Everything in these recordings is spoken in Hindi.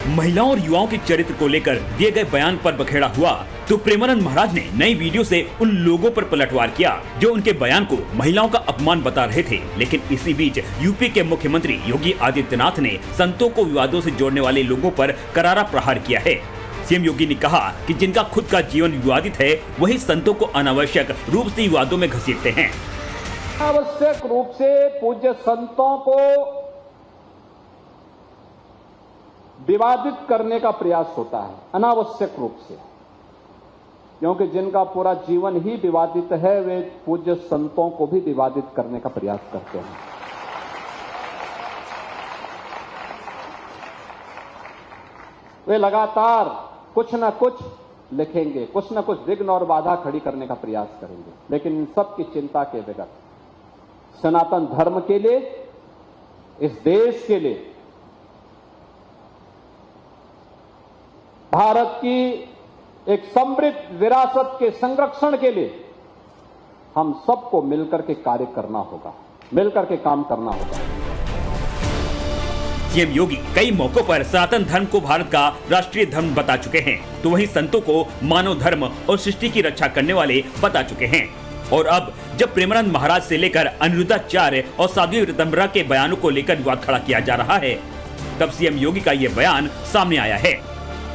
महिलाओं और युवाओं के चरित्र को लेकर दिए गए बयान पर बखेड़ा हुआ तो प्रेमानंद महाराज ने नई वीडियो से उन लोगों पर पलटवार किया जो उनके बयान को महिलाओं का अपमान बता रहे थे। लेकिन इसी बीच यूपी के मुख्यमंत्री योगी आदित्यनाथ ने संतों को विवादों से जोड़ने वाले लोगों पर करारा प्रहार किया है। सीएम योगी ने कहा कि जिनका खुद का जीवन विवादित है वही संतों को अनावश्यक रूप से विवादों में घसीटते हैं। अनावश्यक रूप से पूज्य संतों को विवादित करने का प्रयास होता है, अनावश्यक रूप से, क्योंकि जिनका पूरा जीवन ही विवादित है वे पूज्य संतों को भी विवादित करने का प्रयास करते हैं। वे लगातार कुछ न कुछ लिखेंगे, कुछ न कुछ विघ्न और बाधा खड़ी करने का प्रयास करेंगे, लेकिन इन सब की चिंता के बगैर सनातन धर्म के लिए, इस देश के लिए, भारत की एक समृद्ध विरासत के संरक्षण के लिए हम सबको मिलकर के कार्य करना होगा, मिलकर के काम करना होगा। सीएम योगी कई मौकों पर सनातन धर्म को भारत का राष्ट्रीय धर्म बता चुके हैं, तो वहीं संतों को मानव धर्म और सृष्टि की रक्षा करने वाले बता चुके हैं। और अब जब प्रेमानंद महाराज से लेकर अनिरुद्धाचार्य और साध्वी ऋतंभरा के बयानों को लेकर विवाद खड़ा किया जा रहा है, तब सीएम योगी का ये बयान सामने आया है।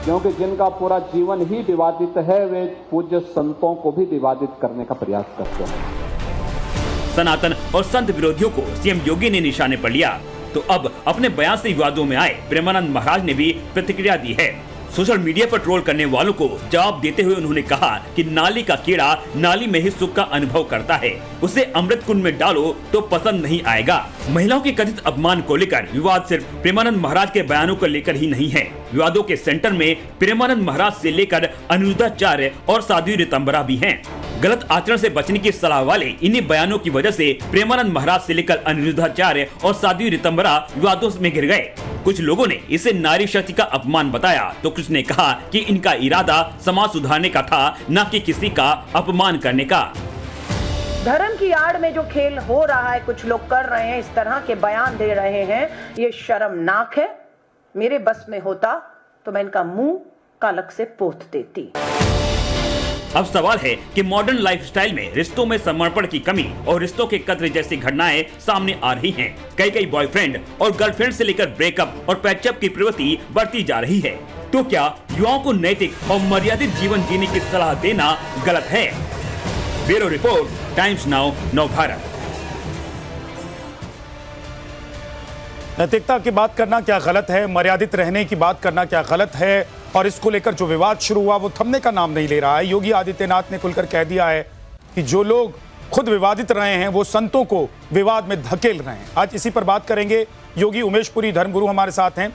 क्योंकि जिनका पूरा जीवन ही विवादित है वे पूज्य संतों को भी विवादित करने का प्रयास करते हैं। सनातन और संत विरोधियों को सीएम योगी ने निशाने पर लिया, तो अब अपने बयान से विवादों में आए प्रेमानंद महाराज ने भी प्रतिक्रिया दी है। सोशल मीडिया पर ट्रोल करने वालों को जवाब देते हुए उन्होंने कहा कि नाली का कीड़ा नाली में ही सुख का अनुभव करता है, उसे अमृत कुंड में डालो तो पसंद नहीं आएगा। महिलाओं के कथित अपमान को लेकर विवाद सिर्फ प्रेमानंद महाराज के बयानों को लेकर ही नहीं है। विवादों के सेंटर में प्रेमानंद महाराज से लेकर अनिरुद्धाचार्य और साध्वी ऋतंभरा भी हैं। गलत आचरण से बचने की सलाह वाले इन्हीं बयानों की वजह से प्रेमानंद महाराज से लेकर अनिरुद्धाचार्य और साध्वी ऋतंभरा विवादों में घिर गए। कुछ लोगों ने इसे नारी शक्ति का अपमान बताया, तो कुछ ने कहा कि इनका इरादा समाज सुधारने का था, न कि किसी का अपमान करने का। धर्म की आड़ में जो खेल हो रहा है, कुछ लोग कर रहे हैं, इस तरह के बयान दे रहे हैं, ये शर्मनाक है। मेरे बस में होता तो मैं इनका मुंह कालक से पोत देती। अब सवाल है कि मॉडर्न लाइफस्टाइल में रिश्तों में समर्पण की कमी और रिश्तों के कत्ल जैसी घटनाएं सामने आ रही हैं। कई बॉयफ्रेंड और गर्लफ्रेंड से लेकर ब्रेकअप और पैचअप की प्रवृत्ति बढ़ती जा रही है। तो क्या युवाओं को नैतिक और मर्यादित जीवन जीने की सलाह देना गलत है? ब्यूरो रिपोर्ट, टाइम्स नाउ, नव भारत। नैतिकता की बात करना क्या गलत है, मर्यादित रहने की बात करना क्या गलत है, और इसको लेकर जो विवाद शुरू हुआ वो थमने का नाम नहीं ले रहा है। योगी आदित्यनाथ ने खुलकर कह दिया है कि जो लोग खुद विवादित रहे हैं वो संतों को विवाद में धकेल रहे हैं। आज इसी पर बात करेंगे। योगी उमेश पुरी धर्मगुरु हमारे साथ हैं,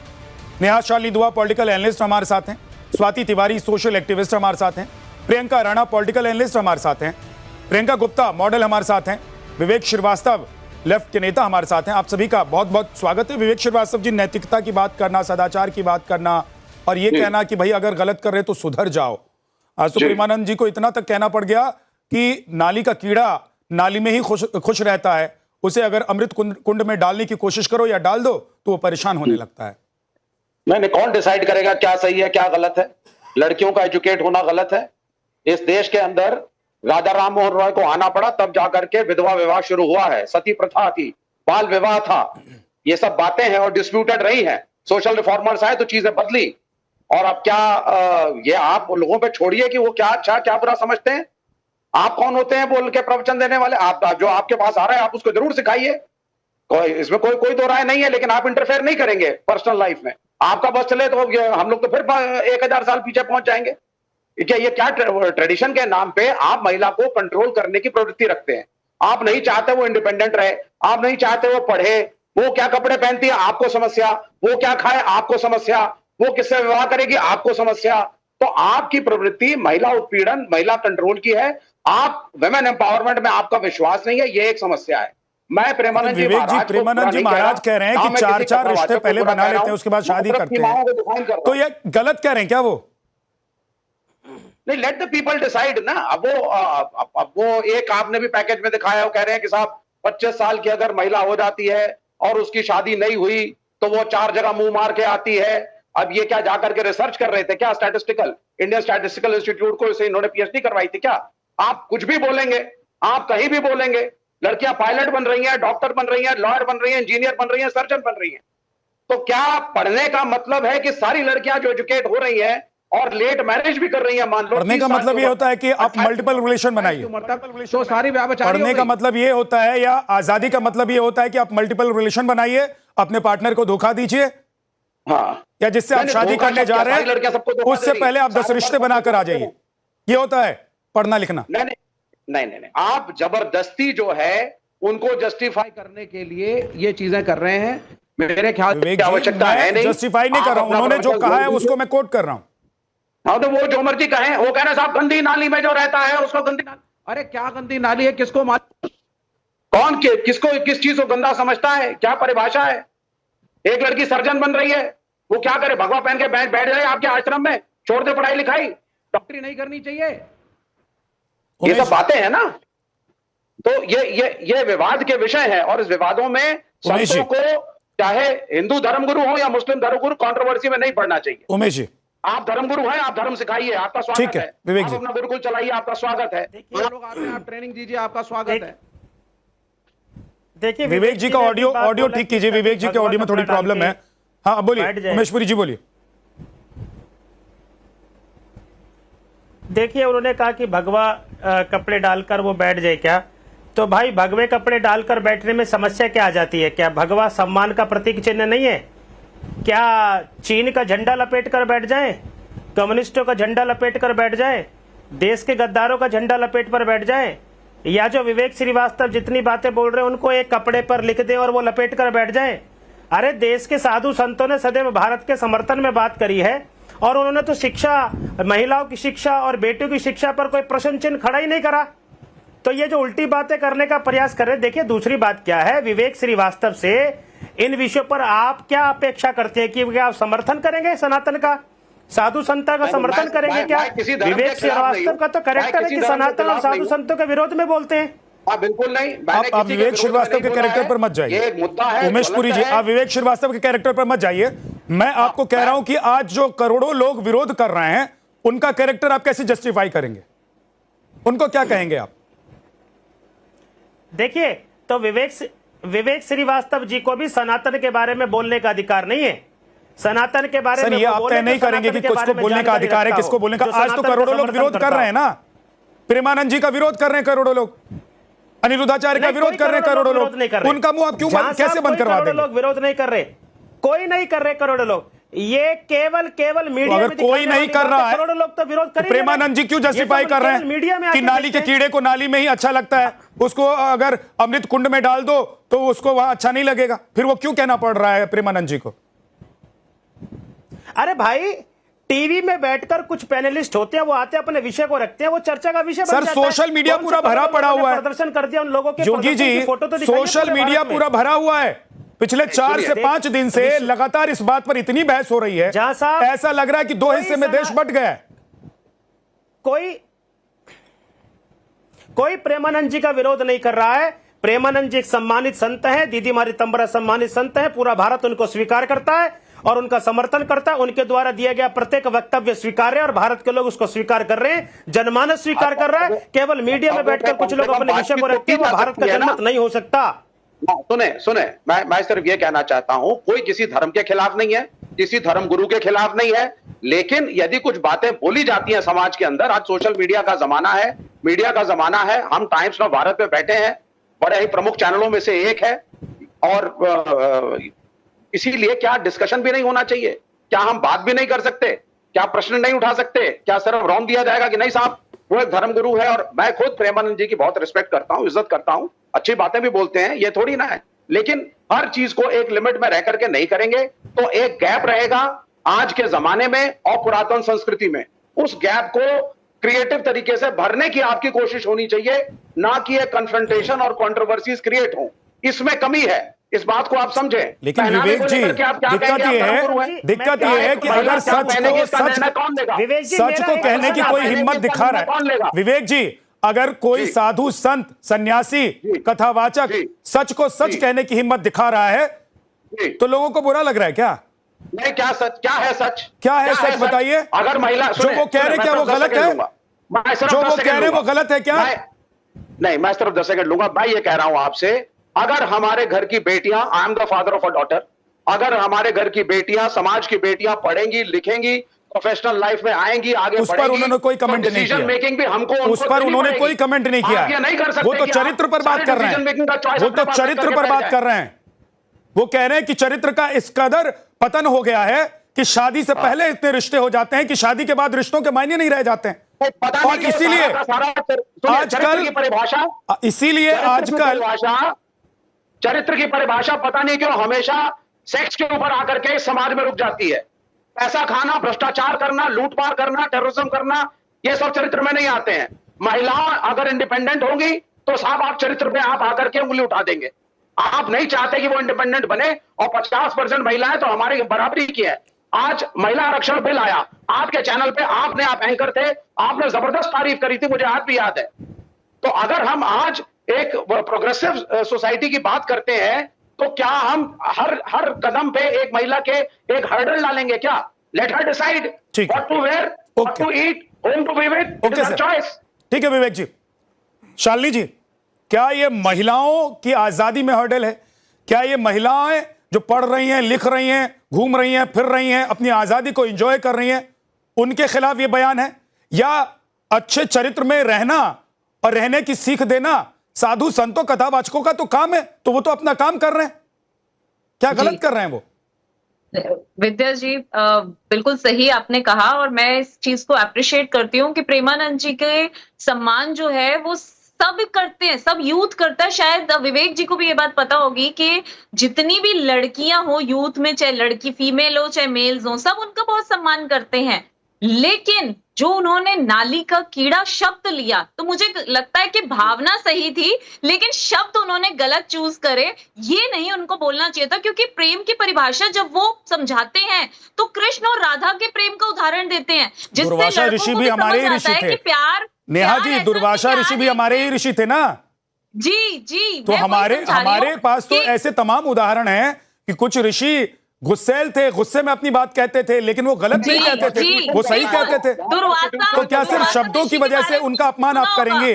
नेहा शालिनी दुआ पॉलिटिकल एनालिस्ट हमारे साथ हैं, स्वाति तिवारी सोशल एक्टिविस्ट हमारे साथ हैं, प्रियंका राणा पॉलिटिकल एनालिस्ट हमारे साथ हैं, प्रियंका गुप्ता मॉडल हमारे साथ हैं, विवेक श्रीवास्तव लेफ्ट के नेता हमारे साथ हैं। आप सभी का बहुत बहुत स्वागत है। विवेक श्रीवास्तव जी, नैतिकता की बात करना, सदाचार की बात करना और ये कहना कि भाई अगर गलत कर रहे तो सुधर जाओ। आज तो प्रेमानंद जी को इतना तक कहना पड़ गया कि नाली का कीड़ा नाली में ही खुश रहता है, उसे अगर अमृत कुंड में डालने की कोशिश करो या डाल दो तो वो परेशान होने लगता है। नहीं, कौन डिसाइड करेगा क्या सही है क्या गलत है? लड़कियों का एजुकेट होना गलत है? इस देश के अंदर राजा राम मोहन रॉय को आना पड़ा तब जाकर के विधवा विवाह शुरू हुआ है, सती प्रथा थी, बाल विवाह था, ये सब बातें हैं और डिस्प्यूटेड रही हैं। सोशल रिफॉर्मर्स आए तो चीजें बदली। और अब क्या ये आप लोगों पे छोड़िए कि वो क्या अच्छा क्या बुरा समझते हैं। आप कौन होते हैं बोल के प्रवचन देने वाले? आप जो आपके पास आ रहा है आप उसको जरूर सिखाइए, इसमें कोई दो राय नहीं है, लेकिन आप इंटरफेयर नहीं करेंगे पर्सनल लाइफ में। आपका बस चले तो हम लोग तो फिर 1000 साल पीछे पहुंच जाएंगे। ये क्या ट्रेडिशन के नाम पे आप महिला को कंट्रोल करने की प्रवृत्ति रखते हैं। आप नहीं चाहते वो इंडिपेंडेंट रहे, आप नहीं चाहते वो पढ़े, वो क्या कपड़े पहनती है आपको समस्या, वो क्या खाए आपको समस्या, वो किससे विवाह करेगी आपको समस्या। तो आपकी प्रवृत्ति महिला उत्पीड़न, महिला कंट्रोल की है। आप वुमेन एम्पावरमेंट में आपका विश्वास नहीं है, ये एक समस्या है। मैं प्रेमानंद जी महाराज कह रहे हैं कि 4 रिश्ते पहले बना लेते हैं उसके बाद शादी करते हैं, तो ये गलत कह रहे हैं क्या? वो नहीं, लेट द पीपल डिसाइड ना। अब वो एक आपने भी पैकेज में दिखाया, वो कह रहे हैं कि साहब 25 साल की अगर महिला हो जाती है और उसकी शादी नहीं हुई तो वो 4 जगह मुंह मार के आती है, अब ये क्या जाकर के रिसर्च कर रहे थे क्या? स्टैटिस्टिकल इंडियन स्टैटिस्टिकल इंस्टीट्यूट को इसे इन्होंने पीएचडी करवाई थी क्या? आप कुछ भी बोलेंगे, आप कहीं भी बोलेंगे, लड़कियां पायलट बन रही हैं, डॉक्टर बन रही हैं, लॉयर बन रही हैं, इंजीनियर बन रही हैं, सर्जन बन रही हैं। तो क्या पढ़ने का मतलब है कि सारी लड़कियां जो एजुकेट हो रही हैं और लेट मैरिज भी कर रही हैं? मान लो पढ़ने का मतलब ये होता है कि आप मल्टीपल रिलेशन बनाइए। तो सारी पढ़ने का मतलब ये होता है, या आजादी का मतलब ये होता है कि आप मल्टीपल रिलेशन बनाइए, अपने पार्टनर को धोखा दीजिए, हाँ, या जिससे आप शादी करने जा रहे हैं उससे पहले आप 10 रिश्ते बनाकर आ जाइए। ये होता है पढ़ना लिखना। नहीं, आप जबरदस्ती जो है उनको जस्टिफाई करने के लिए ये चीजें कर रहे हैं। मेरे ख्याल से आवश्यकता है नहीं, जस्टिफाई नहीं कर रहा हूं, उन्होंने जो कहा है उसको मैं कोट कर रहा हूं। हाँ, तो वो जो मर्जी कहें, वो कह रहे साहब गंदी नाली में जो रहता है उसको गंदी नाली। अरे क्या गंदी नाली है, किसको मालूम? कौन किसको किस चीज को गंदा समझता है? क्या परिभाषा है? एक लड़की सर्जन बन रही है, वो क्या करे? भगवा पहन के बैठ जाए आपके आश्रम में, छोड़ दे पढ़ाई लिखाई, डॉक्टरी नहीं करनी चाहिए। ये सब बातें हैं ना। तो ये विवाद के विषय है, और इस विवादों में संतों को, चाहे हिंदू धर्मगुरु हो या मुस्लिम धर्मगुरु, कंट्रोवर्सी में नहीं पड़ना चाहिए। उमेश जी, आप धर्मगुरु हैं, आप धर्म सिखाइए, आपका स्वागत ठीक है। विवेक जी, आप अपना गुरुकुल चलाइए, आपका स्वागत है। लोग आते हैं, आप ट्रेनिंग दीजिए, आपका स्वागत है। देखिए विवेक जी का ऑडियो ठीक कीजिए। विवेक जी के ऑडियो में थोड़ी प्रॉब्लम है। हाँ बोलिए, उमेशपुरी जी बोलिए। देखिए, उन्होंने कहा कि भगवा कपड़े डालकर वो बैठ जाए क्या? तो भाई, भगवे कपड़े डालकर बैठने में समस्या क्या आ जाती है? क्या भगवा सम्मान का प्रतीक चिन्ह नहीं है? क्या चीन का झंडा लपेट कर बैठ जाएं? कम्युनिस्टों का झंडा लपेट कर बैठ जाएं? देश के गद्दारों का झंडा लपेट पर बैठ जाएं? या जो विवेक श्रीवास्तव जितनी बातें बोल रहे हैं उनको एक कपड़े पर लिख दे और वो लपेट कर बैठ जाएं? अरे, देश के साधु संतों ने सदैव भारत के समर्थन में बात करी है, और उन्होंने तो शिक्षा, महिलाओं की शिक्षा और बेटियों की शिक्षा पर कोई प्रश्न चिन्ह खड़ा ही नहीं करा। तो ये जो उल्टी बातें करने का प्रयास कर रहे हैं। देखिए, दूसरी बात क्या है, विवेक श्रीवास्तव से इन विषयों पर आप क्या अपेक्षा करते हैं? कि आप समर्थन करेंगे सनातन का, साधु संता का समर्थन करेंगे क्या? विवेक श्रीवास्तव का तो कैरेक्टर है कि सनातन और साधु संतों के विरोध में बोलते हैं। बिल्कुल नहीं। आप विवेक श्रीवास्तव के कैरेक्टर पर मत जाइए। एक मुद्दा है उमेशपुरी जी, आप विवेक श्रीवास्तव के कैरेक्टर पर मत जाइए। मैं आपको कह रहा हूं कि आज जो करोड़ों लोग विरोध कर रहे हैं उनका कैरेक्टर आप कैसे जस्टिफाई करेंगे? उनको क्या कहेंगे आप? देखिए, तो विवेक श्रीवास्तव जी को भी सनातन के बारे में बोलने का अधिकार नहीं है। सनातन के बारे में ये आप तय नहीं करेंगे कि किसको बोलने का अधिकार है, किसको बोलने का। आज तो करोड़ों लोग विरोध कर रहे हैं ना। प्रेमानंद जी का विरोध कर रहे हैं करोड़ों लोग, अनिरुद्धाचार्य का विरोध कर रहे हैं करोड़ों लोग। उनका मुंह आप क्यों कैसे बंद करवा देंगे? लोग विरोध नहीं कर रहे, कोई नहीं कर रहे करोड़ों लोग। ये केवल मीडिया में कोई नहीं कर रहा है, करोड़ों लोग तो विरोध करेंगे। प्रेमानंद जी क्यों जस्टिफाई कर रहे हैं मीडिया में कि नाली के कीड़े को नाली में ही अच्छा लगता है, उसको अगर अमृत कुंड में डाल दो तो उसको वहां अच्छा नहीं लगेगा? फिर वो क्यों कहना पड़ रहा है प्रेमानंद जी को? अरे भाई, टीवी में बैठकर कुछ पैनलिस्ट होते हैं, वो आते हैं, अपने विषय को रखते हैं, वो चर्चा का विषय बन जाता है। सर, सोशल मीडिया पूरा भरा पड़ा हुआ है। प्रदर्शन कर दिया उन लोगों के। योगी जी, फोटो तो दिखाइए सोशल मीडिया पूरा भरा हुआ है। पिछले 4 से 5 दिन से लगातार इस बात पर इतनी बहस हो रही है, ऐसा लग रहा है कि 2 हिस्से में देश बंट गया है। कोई प्रेमानंद जी का विरोध नहीं कर रहा है। प्रेमानंद जी एक सम्मानित संत है, दीदी मारी तंबरा सम्मानित संत है। पूरा भारत उनको स्वीकार करता है और उनका समर्थन करता है। उनके द्वारा दिया गया प्रत्येक वक्तव्य स्वीकार्य, और भारत के लोग उसको स्वीकार कर रहे हैं, जनमानस स्वीकार कर रहा है। केवल मीडिया में बैठकर कुछ लोग अपने विषय को रखते हैं, वो भारत का जनमत नहीं हो सकता। सुने, मैं सिर्फ ये कहना चाहता हूं, कोई किसी धर्म के खिलाफ नहीं है, किसी धर्म गुरु के खिलाफ नहीं है, लेकिन यदि कुछ बातें बोली जाती हैं समाज के अंदर, आज सोशल मीडिया का जमाना है, मीडिया का जमाना है। हम टाइम्स ऑफ भारत में बैठे हैं, बड़े ही प्रमुख चैनलों में से एक है, और इसीलिए क्या डिस्कशन भी नहीं होना चाहिए? क्या हम बात भी नहीं कर सकते? क्या प्रश्न नहीं उठा सकते? क्या सिर्फ रौन दिया जाएगा कि नहीं साहब वो एक धर्म गुरु है? और मैं खुद प्रेमानंद जी की बहुत रिस्पेक्ट करता हूं, इज्जत करता हूं, अच्छी बातें भी बोलते हैं, ये थोड़ी ना है, लेकिन हर चीज को एक लिमिट में रह करके नहीं करेंगे तो एक गैप रहेगा आज के जमाने में और पुरातन संस्कृति में। उस गैप को क्रिएटिव तरीके से भरने की आपकी कोशिश होनी चाहिए, ना कि एक कन्फ्रंटेशन और कंट्रोवर्सीज क्रिएट हो। इसमें कमी है, इस बात को आप समझें। लेकिन विवेक जी, दिक्कत ये है कि अगर सच को कहने की कोई हिम्मत दिखा रहा है, विवेक जी, अगर कोई साधु संत सन्यासी कथावाचक सच को सच कहने की हिम्मत दिखा रहा है तो लोगों को बुरा लग रहा है क्या? नहीं, क्या सच, क्या है सच? क्या है सच बताइए। अगर महिला जो वो कह रहे क्या वो गलत है? जो वो कह रहे वो गलत है क्या? नहीं, मैं सिर्फ 10 सेकंड लूंगा। मैं ये कह रहा हूं आपसे, अगर हमारे घर की बेटियां, I am the father of a daughter, अगर हमारे घर की बेटियां, समाज की बेटियां पढ़ेंगी, लिखेंगी, प्रोफेशनल लाइफ में आएंगी, आगे उस पर उन्होंने कोई कमेंट नहीं किया। मेकिंग भी हमको उस पर उन्होंने कोई कमेंट नहीं किया। नहीं कर सकते। वो तो चरित्र पर बात कर रहे हैं। वो तो चरित्र पर बात कर रहे हैं। वो कह रहे हैं कि चरित्र का इस कदर पतन हो गया है कि शादी से पहले इतने रिश्ते हो जाते हैं कि शादी के बाद रिश्तों के मायने नहीं रह जाते हैं। और इसीलिए आजकल परिभाषा, इसीलिए आजकल चरित्र की परिभाषा पता नहीं क्यों हमेशा सेक्स के ऊपर आकर के समाज में रुक जाती है। पैसा खाना, भ्रष्टाचार करना, लूटमार करना, टेररिज्म करना, ये सब चरित्र में नहीं आते हैं। महिलाएं अगर इंडिपेंडेंट होंगी तो साहब आप चरित्र पे आप आकर के उंगली उठा देंगे। आप नहीं चाहते कि वो इंडिपेंडेंट बने, और 50% महिलाएं तो हमारी बराबरी की है। आज महिला आरक्षण बिल आया, आपके चैनल पे आपने, आप एंकर थे, आपने जबरदस्त तारीफ करी थी, मुझे आज भी याद है। तो अगर हम आज एक प्रोग्रेसिव सोसाइटी की बात करते हैं तो क्या हम हर कदम पे एक महिला के एक हर्डल डालेंगे क्या? Let her decide what to wear, what to eat, whom to be with, it is her choice. ठीक है विवेक जी। शालिनी जी, क्या ये महिलाओं की आजादी में हर्डल है? क्या ये महिलाएं जो पढ़ रही हैं, लिख रही हैं, घूम रही हैं, फिर रही हैं, अपनी आजादी को एंजॉय कर रही हैं, उनके खिलाफ ये बयान है? या अच्छे चरित्र में रहना और रहने की सीख देना साधु संतों कथावाचकों का तो काम है, तो वो तो अपना काम कर रहे हैं, क्या गलत कर रहे हैं वो? विद्या जी बिल्कुल सही आपने कहा, और मैं इस चीज को अप्रिशिएट करती हूँ कि प्रेमानंद जी के सम्मान जो है वो सब करते हैं, सब यूथ करता है। शायद विवेक जी को भी ये बात पता होगी कि जितनी भी लड़कियां हो यूथ में, चाहे लड़की फीमेल हो चाहे मेल्स हो, सब उनका बहुत सम्मान करते हैं। लेकिन जो उन्होंने नाली का कीड़ा शब्द लिया, तो मुझे लगता है कि भावना सही थी लेकिन शब्द उन्होंने गलत चूज करे, ये नहीं उनको बोलना चाहिए था। क्योंकि प्रेम की परिभाषा जब वो समझाते हैं तो कृष्ण और राधा के प्रेम का उदाहरण देते हैं, दुर्वासा ऋषि भी हमारे ही ऋषि थे। प्यार, नेहा जी, दुर्वासा ऋषि भी हमारे ही ऋषि थे ना। जी जी, तो हमारे पास तो ऐसे तमाम उदाहरण हैं कि कुछ ऋषि गुस्सैल थे, गुस्से में अपनी बात कहते थे, लेकिन वो गलत नहीं कहते थे, वो सही कहते थे। तो क्या सिर्फ शब्दों की वजह से उनका अपमान आप करेंगे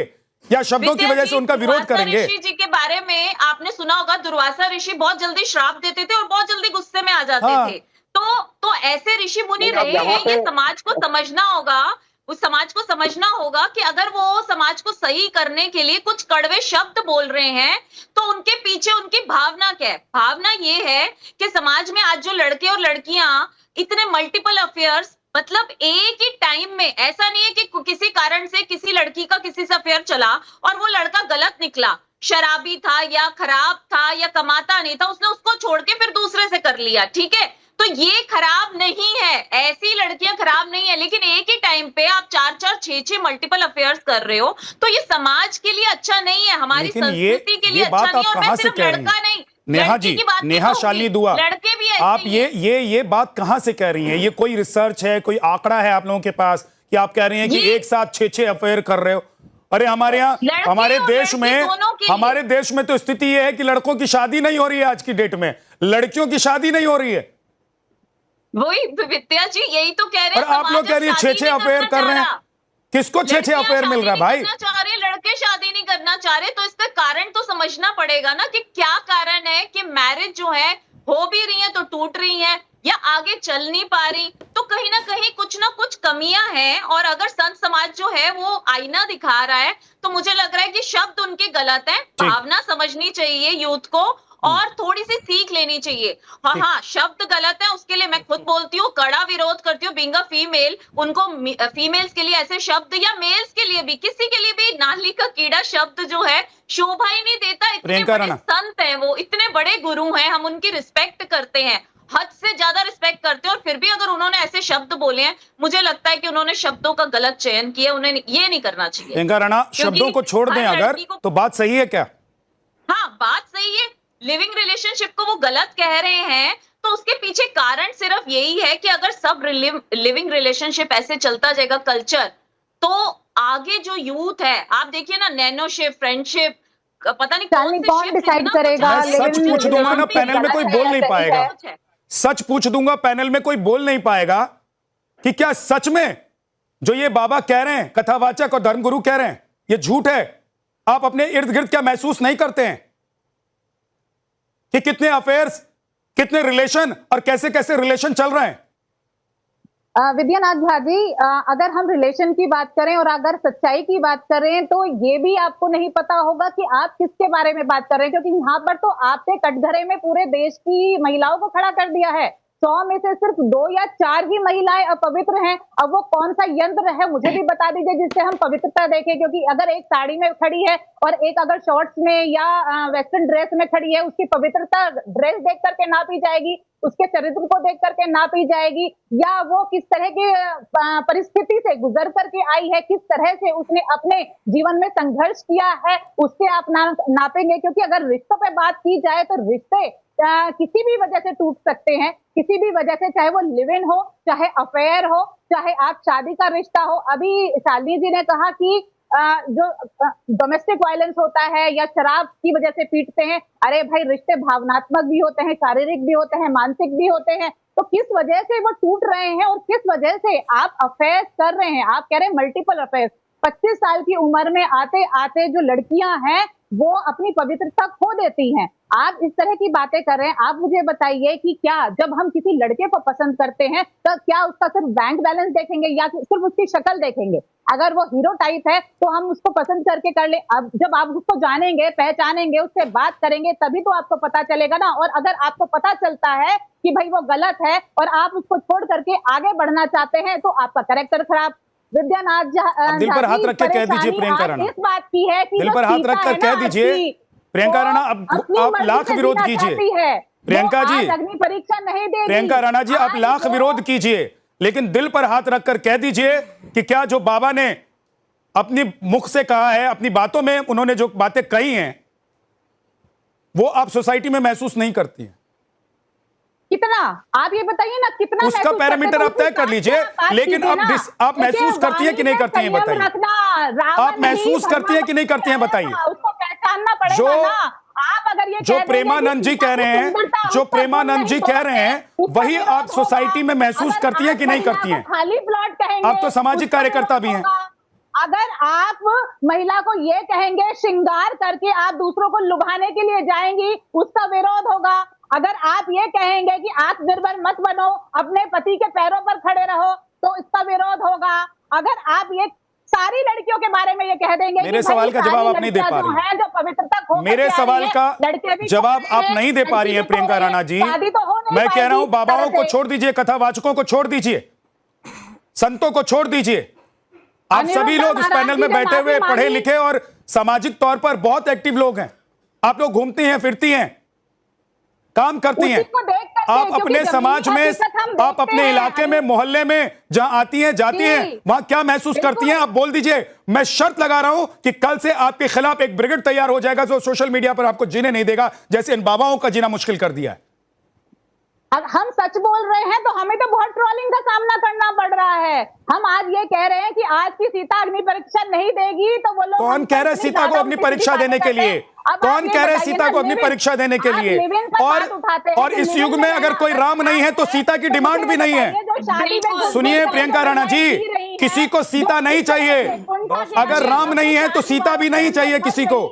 या शब्दों की वजह से उनका विरोध करेंगे? ऋषि जी के बारे में आपने सुना होगा, दुर्वासा ऋषि बहुत जल्दी श्राप देते थे और बहुत जल्दी गुस्से में आ जाते थे। तो ऐसे ऋषि मुनि रहे हैं, ये समाज को समझना होगा। उस समाज को समझना होगा कि अगर वो समाज को सही करने के लिए कुछ कड़वे शब्द बोल रहे हैं तो उनके पीछे उनकी भावना क्या है। भावना ये है कि समाज में आज जो लड़के और लड़कियां इतने मल्टीपल अफेयर्स, मतलब एक ही टाइम में, ऐसा नहीं है कि किसी कारण से किसी लड़की का किसी से अफेयर चला और वो लड़का गलत निकला, शराबी था या खराब था या कमाता नहीं था, उसने उसको छोड़ के फिर दूसरे से कर लिया, ठीक है, तो ये खराब नहीं है, ऐसी लड़कियां खराब नहीं है। लेकिन एक ही टाइम पे आप 4-4, 6-6 मल्टीपल अफेयर्स कर रहे हो तो ये समाज के लिए अच्छा नहीं है, हमारी संस्कृति के लिए अच्छा नहीं है। और मैं सिर्फ लड़का नहीं, नेहा जी, नेहा शालिनी दुआ, लड़के भी आप ये बात कहां से कह रही हैं? ये कोई रिसर्च है, कोई आंकड़ा है आप लोगों के पास कि आप कह रही हैं कि एक साथ 6-6 अफेयर कर रहे हो? अरे हमारे यहाँ, हमारे देश में तो स्थिति ये है कि लड़कों की शादी नहीं हो रही है आज की डेट में, लड़कियों की शादी नहीं हो रही है। वही विद्या जी यही तो कह रहे हैं। और आप लोग कह रही है 6-6 अफेयर कर रहे हैं, किसको 6-6 अफेयर मिल रहा है भाई? लड़के शादी नहीं करना चाह रहे, तो इसका कारण तो समझना पड़ेगा ना कि क्या कारण है कि मैरिज जो है हो भी रही है तो टूट रही है या आगे चल नहीं पा रही। तो कहीं ना कहीं कुछ ना कुछ कमियां हैं, और अगर संत समाज जो है वो आईना दिखा रहा है तो मुझे लग रहा है कि शब्द उनके गलत है। भावना समझनी चाहिए यूथ को और थोड़ी सी सीख लेनी चाहिए। हाँ, शब्द गलत है, उसके लिए मैं खुद बोलती हूँ, कड़ा विरोध करती हूँ। बीइंग अ फीमेल, उनको फीमेल्स के लिए ऐसे शब्द या मेल्स के लिए भी, किसी के लिए भी नाली का कीड़ा शब्द जो है शोभा ही नहीं देता। इतने बड़े संत हैं वो, इतने बड़े गुरु हैं, हम उनकी रिस्पेक्ट करते हैं, हद से ज्यादा रिस्पेक्ट करते हैं, और फिर भी अगर उन्होंने ऐसे शब्द बोले हैं, मुझे लगता है कि उन्होंने शब्दों का गलत चयन किया, उन्हें ये नहीं करना चाहिए। प्रियंका राणा, शब्दों को छोड़ दें अगर तो बात सही है क्या? हाँ, बात सही है। लिविंग रिलेशनशिप को वो गलत कह रहे हैं तो उसके पीछे कारण सिर्फ यही है कि अगर सब लिविंग रिलेशनशिप ऐसे चलता जाएगा कल्चर, तो आगे जो यूथ है, आप देखिए ना, नैनोशिप, फ्रेंडशिप, पता नहीं कौन डिसाइड करेगा। सच पूछ दूंगा ना, पैनल में कोई बोल नहीं पाएगा। सच पूछ दूंगा, पैनल में कोई बोल नहीं पाएगा कि क्या सच में जो ये बाबा कह रहे हैं, कथावाचक और धर्मगुरु कह रहे हैं, ये झूठ है। आप अपने इर्द गिर्द क्या महसूस नहीं करते हैं कि कितने अफेयर्स, कितने रिलेशन और कैसे कैसे रिलेशन चल रहे हैं? विद्यानाथ झा जी, अगर हम रिलेशन की बात करें और अगर सच्चाई की बात करें तो ये भी आपको नहीं पता होगा कि आप किसके बारे में बात कर रहे हैं, क्योंकि यहाँ पर तो आपने कटघरे में पूरे देश की महिलाओं को खड़ा कर दिया है। 100 में से सिर्फ 2 या 4 ही महिलाएं अपवित्र हैं। अब वो कौन सा यंत्र है मुझे भी बता दीजिए जिससे हम पवित्रता देखें, क्योंकि अगर एक साड़ी में खड़ी है और एक अगर शॉर्ट्स में या वेस्टर्न ड्रेस में खड़ी है, उसकी पवित्रता ड्रेस देख करके नापी जाएगी, उसके चरित्र को देख करके नापी जाएगी, या वो किस तरह की परिस्थिति से गुजर करके आई है, किस तरह से उसने अपने जीवन में संघर्ष किया है, उससे आप नापेंगे। क्योंकि अगर रिश्तों पे बात की जाए तो रिश्ते किसी भी वजह से टूट सकते हैं, किसी भी वजह से, चाहे वो लिव इन हो, चाहे अफेयर हो, चाहे आप शादी का रिश्ता हो। अभी शालिनी जी ने कहा कि जो डोमेस्टिक वायलेंस होता है या शराब की वजह से पीटते हैं, अरे भाई रिश्ते भावनात्मक भी होते हैं, शारीरिक भी होते हैं, मानसिक भी होते हैं। तो किस वजह से वो टूट रहे हैं और किस वजह से आप अफेयर कर रहे हैं? आप कह रहे हैं मल्टीपल अफेयर। 25 साल की उम्र में आते आते जो लड़कियां हैं वो अपनी पवित्रता खो देती हैं। आप इस तरह की बातें कर रहे हैं। आप मुझे बताइए कि क्या जब हम किसी लड़के को पसंद करते हैं तो क्या उसका सिर्फ बैंक बैलेंस देखेंगे या सिर्फ उसकी शक्ल देखेंगे? अगर वो हीरो टाइप है तो हम उसको पसंद करके कर ले। अब जब आप उसको जानेंगे, पहचानेंगे, उससे बात करेंगे, तभी तो आपको पता चलेगा ना। और अगर आपको पता चलता है कि भाई वो गलत है और आप उसको छोड़ करके आगे बढ़ना चाहते हैं तो आपका कैरेक्टर खराब। विद्यानाथ दिल पर हाथ रख के कह दीजिए प्रियंका राणा, इस बात की है कि दिल पर हाथ रख कर कह दीजिए प्रियंका राणा, अब आप लाख विरोध कीजिए प्रियंका जी, अग्नि परीक्षा नहीं देगी। प्रियंका राणा जी, आप लाख विरोध कीजिए, लेकिन दिल पर हाथ रखकर कह दीजिए कि क्या जो बाबा ने अपनी मुख से कहा है, अपनी बातों में उन्होंने जो बातें कही हैं, वो आप सोसाइटी में महसूस नहीं करती हैं? कितना आप ये बताइए ना, कितना उसका पैरामीटर आप तय कर लीजिए, लेकिन आप महसूस करती है कि नहीं करती हैं बताइए? आप महसूस करती है कि नहीं करती हैं बताइए? उसको पहचानना पड़ेगा ना। आप अगर ये जो प्रेमानंद जी कह रहे हैं, जो प्रेमानंद जी कह रहे हैं, वही आप सोसाइटी में महसूस करती है कि नहीं करती हैं? खाली प्लॉट कहेंगे, आप तो सामाजिक कार्यकर्ता भी हैं। अगर आप महिला को ये कहेंगे श्रृंगार करके आप दूसरों को लुभाने के लिए जाएंगी, उसका विरोध होगा। अगर आप ये कहेंगे कि आत्मनिर्भर मत बनो, अपने पति के पैरों पर खड़े रहो, तो इसका विरोध होगा। अगर आप ये सारी लड़कियों के बारे में ये कह देंगे, मेरे सवाल का जवाब आप नहीं दे पा रही हैं, जो पवित्रता खो मेरे सवाल का जवाब आप नहीं दे पा रही हैं प्रियंका राणा जी। मैं कह रहा हूं बाबाओं को छोड़ दीजिए, कथावाचकों को छोड़ दीजिए, संतों को छोड़ दीजिए। आप सभी लोग इस पैनल में बैठे हुए पढ़े लिखे और सामाजिक तौर पर बहुत एक्टिव लोग हैं। आप लोग घूमती हैं, फिरती हैं, काम करती हैं। आप अपने समाज में, आप अपने इलाके में, मोहल्ले में जहां आती हैं, जाती हैं, वहां क्या महसूस करती हैं? आप बोल दीजिए। मैं शर्त लगा रहा हूं कि कल से आपके खिलाफ एक ब्रिगेड तैयार हो जाएगा जो सोशल मीडिया पर आपको जीने नहीं देगा, जैसे इन बाबाओं का जीना मुश्किल कर दिया है। हम सच बोल रहे हैं तो हमें तो बहुत ट्रोलिंग का सामना करना पड़ रहा है। हम आज ये कह रहे हैं कि आज की सीता अग्नि परीक्षा नहीं देगी तो वो लोग, कौन कह रहे हैं सीता को अपनी परीक्षा देने के लिए? कौन कह रहे हैं सीता को अपनी परीक्षा देने के लिए? और इस युग में अगर कोई राम नहीं है तो सीता की डिमांड भी नहीं है। सुनिए प्रियंका राणा जी, किसी को सीता नहीं चाहिए। अगर राम नहीं है तो सीता भी नहीं चाहिए किसी को,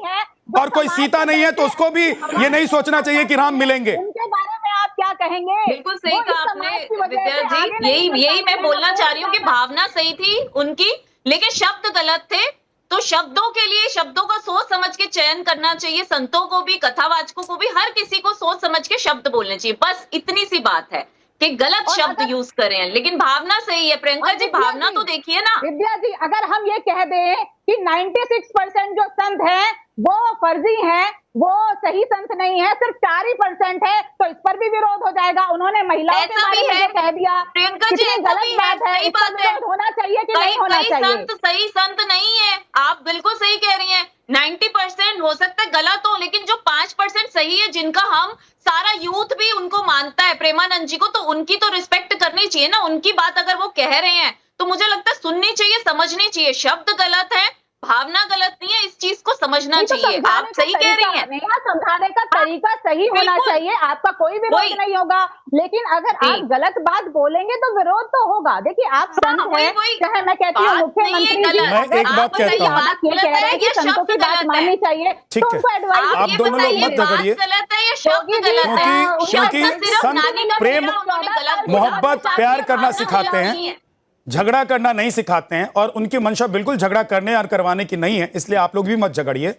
और कोई सीता नहीं है तो उसको भी ये नहीं सोचना चाहिए कि राम मिलेंगे। उनके बारे में आप क्या कहेंगे? बिल्कुल सही कहा आपने विद्या जी। यही मैं बोलना चाह रही हूँ कि भावना सही थी उनकी, लेकिन शब्द गलत थे। तो शब्दों के लिए शब्दों का सोच समझ के चयन करना चाहिए। संतों को भी, कथावाचकों को भी, हर किसी को सोच समझ के शब्द बोलने चाहिए। बस इतनी सी बात है कि गलत शब्द यूज करें, लेकिन भावना सही है। प्रियंका जी, भावना तो देखिए ना। विद्या जी, अगर हम ये कह दें कि 96% जो संत हैं वो फर्जी हैं, वो सही संत नहीं है, सिर्फ 4% है, तो इस पर भी विरोध हो जाएगा। उन्होंने महिलाओं के बारे में कह दिया। प्रियंका जी, गलत बात है, इस पर विरोध होना चाहिए कि नहीं होना चाहिए? संत सही संत नहीं है, आप बिल्कुल सही कह रही हैं। 90% हो सकता है गलत हो, लेकिन जो 5% सही है, जिनका हम सारा यूथ भी उनको मानता है, प्रेमानंद जी को, तो उनकी तो रिस्पेक्ट करनी चाहिए ना। उनकी बात अगर वो कह रहे हैं तो मुझे लगता है सुननी चाहिए, समझनी चाहिए। शब्द गलत है, भावना गलत नहीं है, इस चीज को समझना नहीं तो चाहिए। आप सही कह रही हैं। नेहा, समझाने का तरीका सही होना बिल्कुल। चाहिए, आपका कोई विरोध नहीं होगा, लेकिन अगर जी। आप गलत बात बोलेंगे तो विरोध तो होगा। देखिए आप संत वही- हैं, वही। चाहे मैं कहती हूँ बात नहीं है मुख्यमंत्री जी, गलत। मैं एक अगर बात आप कहता हूँ। बात ये कह रहे हैं कि ये संतों शब्द की बात गलत है। माननी चाहिए, ठीक तो है। उनको एडवाइस आप ये दोनों लोग बताइए, मत झगड़िए। बात गलत है या शब्द योगी जी, गलत है? क्योंकि शब्द सिर्फ संत नानी का प्रेम, मेरा उन्होंने गलत बोला। मोहब्बत, बात प्यार ये करना भावना सिखाते गलत हैं, नहीं है। झगड़ा करना नहीं सिखाते हैं, और उनकी मंशा बिल्कुल झगड़ा करने और करवाने की नहीं है, इसलिए आप लोग भी मत झगड़िए।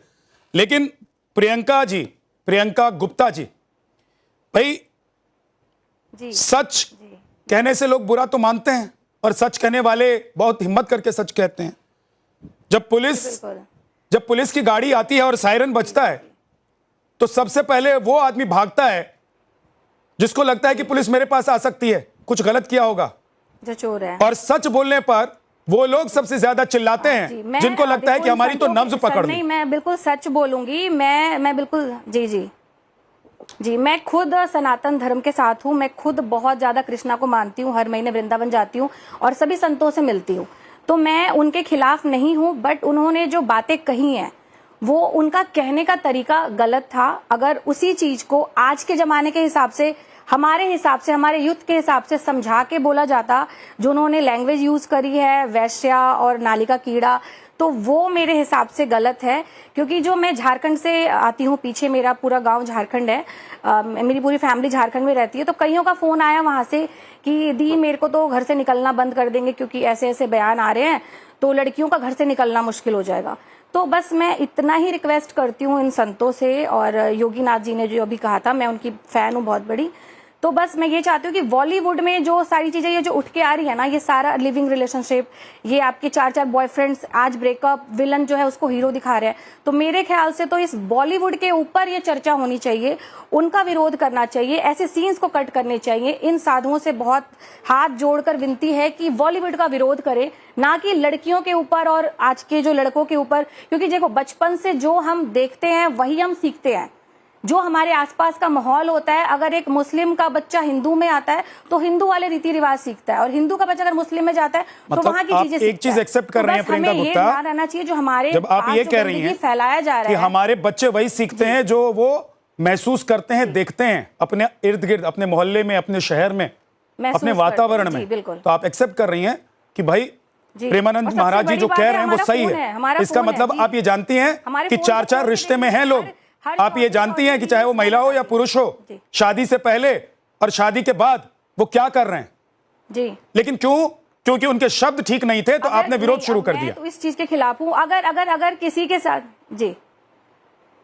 लेकिन प्रियंका गुप्ता जी, भाई सच कहने से लोग बुरा तो मानते हैं, और सच कहने वाले बहुत हिम्मत करके सच कहते हैं। जब पुलिस की गाड़ी आती है और सायरन बजता है, तो सबसे पहले वो आदमी भागता है जिसको लगता है कि पुलिस मेरे पास आ सकती है, कुछ गलत किया होगा, जो चोर है। और सच बोलने पर वो लोग सबसे ज्यादा चिल्लाते हैं जिनको लगता है कि हमारी तो नब्ज पकड़ ली। नहीं, मैं बिल्कुल सच बोलूंगी। मैं बिल्कुल जी, मैं खुद सनातन धर्म के साथ हूँ। मैं खुद बहुत ज्यादा कृष्णा को मानती हूँ, हर महीने वृंदावन जाती हूँ और सभी संतों से मिलती हूँ, तो मैं उनके खिलाफ नहीं हूँ। बट उन्होंने जो बातें कही हैं, वो उनका कहने का तरीका गलत था। अगर उसी चीज को आज के जमाने के हिसाब से, हमारे हिसाब से, हमारे युद्ध के हिसाब से समझा के बोला जाता, जो उन्होंने लैंग्वेज यूज करी है वैश्या और नाली का कीड़ा, तो वो मेरे हिसाब से गलत है। क्योंकि जो मैं झारखंड से आती हूँ, पीछे मेरा पूरा गांव झारखंड है, मेरी पूरी फैमिली झारखंड में रहती है, तो कईयों का फोन आया वहां से कि दी मेरे को तो घर से निकलना बंद कर देंगे क्योंकि ऐसे ऐसे बयान आ रहे हैं, तो लड़कियों का घर से निकलना मुश्किल हो जाएगा। तो बस मैं इतना ही रिक्वेस्ट करती हूँ इन संतों से, और योगीनाथ जी ने जो अभी कहा था, मैं उनकी फैन हूँ बहुत बड़ी, तो बस मैं ये चाहती हूँ कि बॉलीवुड में जो सारी चीजें ये जो उठ के आ रही है ना, ये सारा लिविंग रिलेशनशिप, ये आपके 4-4 बॉयफ्रेंड्स, आज ब्रेकअप, विलन जो है उसको हीरो दिखा रहे हैं, तो मेरे ख्याल से तो इस बॉलीवुड के ऊपर ये चर्चा होनी चाहिए, उनका विरोध करना चाहिए, ऐसे सीन्स को कट करने चाहिए। इन साधुओं से बहुत हाथ जोड़कर विनती है कि बॉलीवुड का विरोध करे, ना कि लड़कियों के ऊपर और आज के जो लड़कों के ऊपर। क्योंकि देखो, बचपन से जो हम देखते हैं वही हम सीखते हैं, जो हमारे आसपास का माहौल होता है। अगर एक मुस्लिम का बच्चा हिंदू में आता है तो हिंदू वाले रीति रिवाज सीखता है, और हिंदू का बच्चा अगर मुस्लिम में जाता है तो वहां की चीजें सीखता है। एक चीज एक्सेप्ट कर रहे हैं प्रियंका गुप्ता, ये ध्यान रहना चाहिए जो हमारे, जब आप ये कह रही हैं फैलाया जा रहा कि है, हमारे बच्चे वही सीखते हैं जो वो महसूस करते हैं, देखते हैं अपने इर्द गिर्द, अपने मोहल्ले में, अपने शहर में, अपने वातावरण में, तो आप एक्सेप्ट कर रही हैं कि भाई प्रेमानंद महाराज जी जो कह रहे हैं वो सही है। इसका मतलब आप ये जानती हैं कि 4-4 रिश्ते में हैं लोग। आप ये जानती हैं कि चाहे वो महिला हो या पुरुष हो, शादी से पहले और शादी के बाद वो क्या कर रहे हैं जी। लेकिन क्योंकि उनके शब्द ठीक नहीं थे तो आपने विरोध शुरू कर दिया। तो इस चीज के खिलाफ हूँ। अगर किसी के साथ जी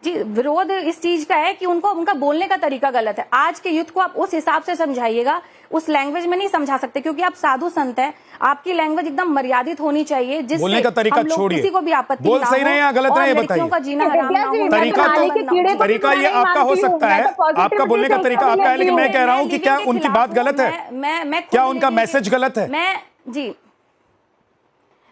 विरोध इस चीज का है कि उनका बोलने का तरीका गलत है। आज के यूथ को आप उस हिसाब से समझाइएगा, उस लैंग्वेज में नहीं समझा सकते, क्योंकि आप साधु संत हैं, आपकी लैंग्वेज एकदम मर्यादित होनी चाहिए, जिससे बोलने का तरीका छोड़िए, किसी को भी आपत्ति बोल सही नहीं है या गलत नहीं है बताइए। का जीना हराम ना हो। तरीका ये आपका हो सकता है, आपका बोलने का तरीका आपका है, लेकिन मैं कह रहा हूं कि क्या उनकी बात गलत है, क्या उनका मैसेज गलत है? जी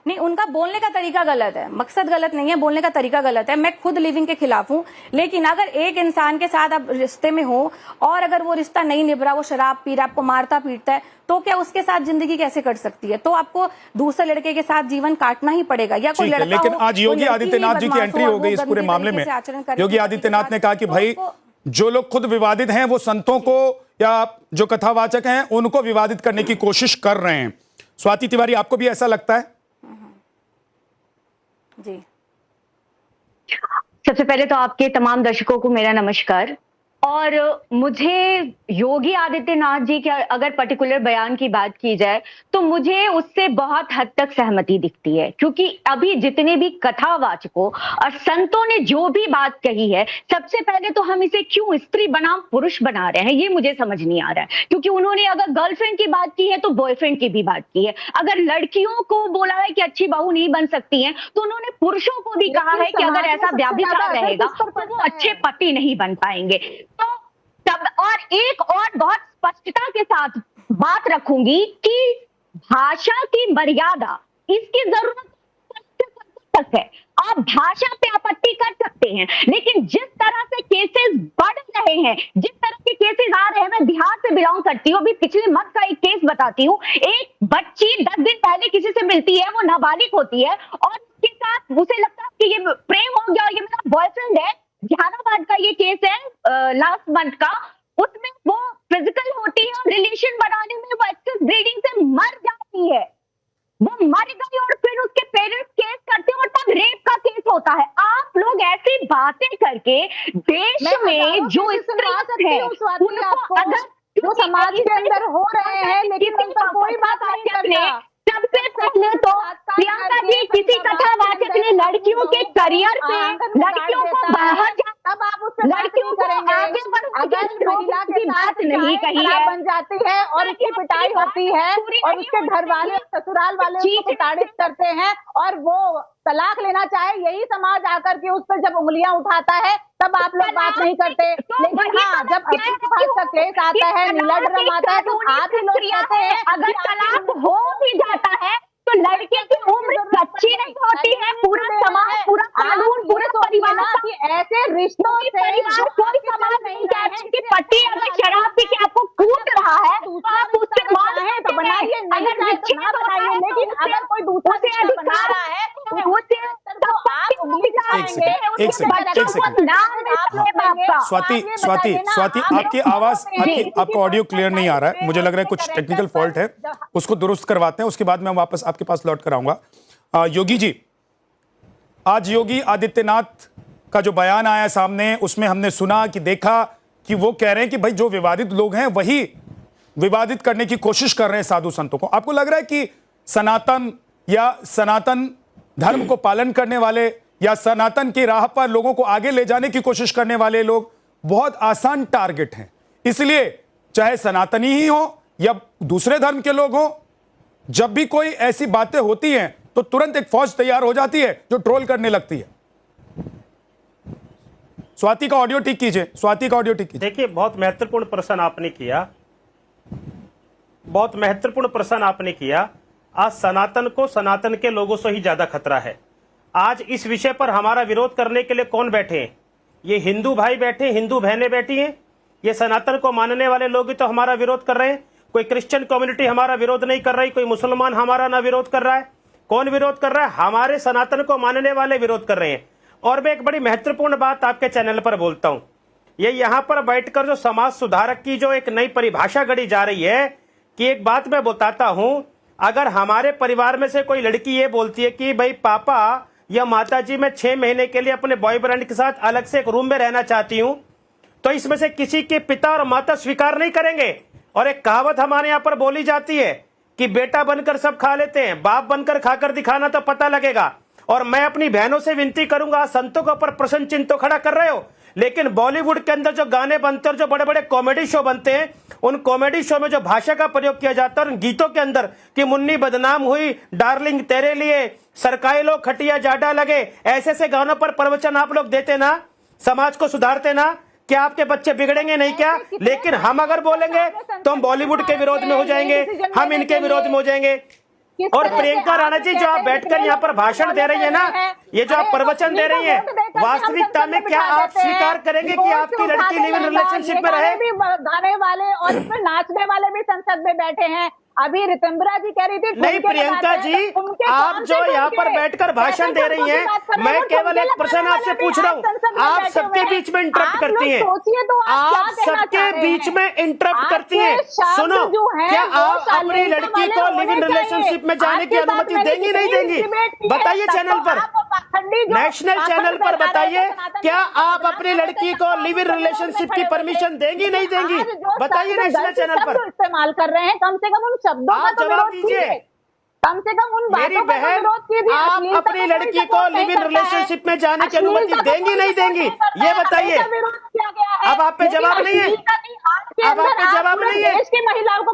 नहीं, उनका बोलने का तरीका गलत है, मकसद गलत नहीं है, बोलने का तरीका गलत है। मैं खुद लिविंग के खिलाफ हूँ, लेकिन अगर एक इंसान के साथ आप रिश्ते में हो और अगर वो रिश्ता नहीं निभ रहा, वो शराब पी रहा, आपको मारता पीटता है, तो क्या उसके साथ जिंदगी कैसे कट सकती है? तो आपको दूसरे लड़के के साथ जीवन काटना ही पड़ेगा, या कोई लड़का। लेकिन आज योगी आदित्यनाथ जी की एंट्री हो गई इस पूरे मामले में। योगी आदित्यनाथ ने कहा कि भाई जो लोग खुद विवादित हैं वो संतों को या जो कथावाचक हैं उनको विवादित करने की कोशिश कर रहे हैं। स्वाति तिवारी, आपको भी ऐसा लगता है? जी, सबसे पहले तो आपके तमाम दर्शकों को मेरा नमस्कार। और मुझे योगी आदित्यनाथ जी के अगर पर्टिकुलर बयान की बात की जाए तो मुझे उससे बहुत हद तक सहमति दिखती है, क्योंकि अभी जितने भी कथावाचकों और संतों ने जो भी बात कही है, सबसे पहले तो हम इसे क्यों स्त्री बनाम पुरुष बना रहे हैं ये मुझे समझ नहीं आ रहा है। क्योंकि उन्होंने अगर गर्लफ्रेंड की बात की है तो बॉयफ्रेंड की भी बात की है, अगर लड़कियों को बोला है कि अच्छी बहू नहीं बन सकती है तो उन्होंने पुरुषों को भी कहा है कि अगर ऐसा व्यभिचार रहेगा तो वो अच्छे पति नहीं बन पाएंगे। तो तब और एक और बहुत स्पष्टता के साथ बात रखूंगी कि भाषा की मर्यादा, इसकी जरूरत है। आप भाषा पे आपत्ति कर सकते हैं, लेकिन जिस तरह से केसेस बढ़ रहे हैं, जिस तरह के केसेस आ रहे हैं, मैं बिहार से बिलोंग करती हूँ, अभी पिछले मंथ का एक केस बताती हूँ। एक बच्ची 10 दिन पहले किसी से मिलती है, वो नाबालिग होती है और उसके साथ उसे लगता है कि ये प्रेम हो गया, ये मेरा बॉयफ्रेंड है। जहानाबाद का ये केस है लास्ट मंथ का, उसमें वो फिजिकल होती है और रिलेशन बनाने में वो एक्सेस ब्रीडिंग से मर जाती है, वो मर गई और फिर उसके पेरेंट्स केस करते हैं और तब रेप का केस होता है। आप लोग ऐसी बातें करके देश में जो स्त्री है उनको अगर जो समाज के अंदर हो रहे हैं लेकिन उन पर कोई बात नहीं करता। सबसे पहले तो प्रियंका जी किसी कथावाचक ने लड़कियों के करियर पे, लड़कियों को बाहर तब आप उससे लड़कियों को आगे अगर महिला के साथ नहीं कही है, बन जाती है और उसकी पिटाई होती है और उसके घर वाले ससुराल वाले उसको प्रताड़ित करते हैं और वो तलाक लेना चाहे, यही समाज आकर के उस पर जब उंगलियां उठाता है तब आप लोग बात नहीं करते। लेकिन हाँ, जब अपने का केस आता है, नीला ड्रम आता है, तो आप ही लोग कहते हैं अगर तलाक हो भी जाता है तो लड़के की उम्र सच्ची नहीं होती है। पूरा समाज, पूरा कानून, पूरे परिवार कि ऐसे रिश्तों से परिवार कोई समाज नहीं चाहते कि पति अगर शराब पी के आपको कूट रहा है तो आप उससे मान है तो बनाइए, अगर ना बनाइए, लेकिन अगर कोई दूसरा बना रहा है स्वाति आपका ऑडियो क्लियर नहीं आ रहा है, मुझे लग रहा है कुछ टेक्निकल फॉल्ट है, उसको दुरुस्त करवाते हैं, उसके बाद मैं वापस आपके पास लौट कर आऊंगा। योगी जी, आज योगी आदित्यनाथ का जो बयान आया सामने, उसमें हमने सुना कि देखा कि वो कह रहे हैं कि भाई जो विवादित लोग हैं वही विवादित करने की कोशिश कर रहे हैं साधु संतों को। आपको लग रहा है कि सनातन या सनातन धर्म को पालन करने वाले या सनातन की राह पर लोगों को आगे ले जाने की कोशिश करने वाले लोग बहुत आसान टारगेट हैं, इसलिए चाहे सनातनी ही हो या दूसरे धर्म के लोग हो, जब भी कोई ऐसी बातें होती हैं तो तुरंत एक फौज तैयार हो जाती है जो ट्रोल करने लगती है। स्वाति का ऑडियो ठीक कीजिए, स्वाति का ऑडियो ठीक कीजिए। देखिए, बहुत महत्वपूर्ण प्रश्न आपने किया, बहुत महत्वपूर्ण प्रश्न आपने किया। आज सनातन को सनातन के लोगों से ही ज्यादा खतरा है। आज इस विषय पर हमारा विरोध करने के लिए कौन बैठे हैं? ये हिंदू भाई बैठे, हिंदू बहनें बैठी हैं, ये सनातन को मानने वाले लोग ही तो हमारा विरोध कर रहे हैं। कोई क्रिश्चियन कम्युनिटी हमारा विरोध नहीं कर रही, कोई मुसलमान हमारा ना विरोध कर रहा है। कौन विरोध कर रहा है? हमारे सनातन को मानने वाले विरोध कर रहे हैं। और मैं एक बड़ी महत्वपूर्ण बात आपके चैनल पर बोलता हूं, ये यहां पर बैठकर जो समाज सुधारक की जो एक नई परिभाषा गढ़ी जा रही है कि एक बात मैं बताता हूं, अगर हमारे परिवार में से कोई लड़की ये बोलती है कि भाई पापा या माताजी मैं 6 महीने के लिए अपने बॉयफ्रेंड के साथ अलग से एक रूम में रहना चाहती हूं, तो इसमें से किसी के पिता और माता स्वीकार नहीं करेंगे। और एक कहावत हमारे यहां पर बोली जाती है कि बेटा बनकर सब खा लेते हैं, बाप बनकर खाकर दिखाना तो पता लगेगा। और मैं अपनी बहनों से विनती करूंगा, संतों के ऊपर प्रश्न चिन्ह तो खड़ा कर रहे हो, लेकिन बॉलीवुड के अंदर जो गाने बनते हैं और जो बड़े बड़े कॉमेडी शो बनते हैं, उन कॉमेडी शो में जो भाषा का प्रयोग किया जाता है, उन गीतों के अंदर कि मुन्नी बदनाम हुई, डार्लिंग तेरे लिए, सरकाई लोग खटिया जाडा लगे, ऐसे ऐसे गानों पर प्रवचन आप लोग देते ना, समाज को सुधारते ना, क्या आपके बच्चे बिगड़ेंगे नहीं क्या? लेकिन हम अगर बोलेंगे तो हम बॉलीवुड के विरोध में हो जाएंगे, हम इनके विरोध में हो जाएंगे। और प्रियंका राणा जी, जो आप बैठकर यहाँ पर भाषण दे रही है ना, ये जो आप प्रवचन दे रही हैं, वास्तविकता में क्या आप स्वीकार करेंगे कि आपकी लड़की लिव इन रिलेशनशिप में रहे? गाने वाले और इसमें नाचने वाले भी संसद में बैठे हैं। अभी रितंबरा जी कह रही थी नहीं प्रियंका जी, आप जो यहाँ पर बैठकर भाषण दे रही हैं, मैं केवल एक प्रश्न आपसे पूछ रहा हूँ, आप सबके बीच में इंटरप्ट करती हैं, आप सबके बीच में इंटरप्ट करती हैं। सुनो, क्या आप अपनी लड़की को लिव इन रिलेशनशिप में जाने की अनुमति देंगी नहीं देंगी? बताइए चैनल पर, नेशनल चैनल पर बताइए, क्या आप अपनी लड़की को लिव इन रिलेशनशिप की परमिशन देंगी नहीं देंगी? बताइए नेशनल चैनल पर। इस्तेमाल कर रहे हैं, कम से कम शब्दों का तो विरोध कीजिए, कम से कम उन बातों का तो विरोध कीजिए। आप अपनी लड़की को लिव इन रिलेशनशिप में जाने की अनुमति देंगी नहीं देंगी, ये बताइए। अब आप पे जवाब नहीं है, अब आप पे जवाब नहीं है।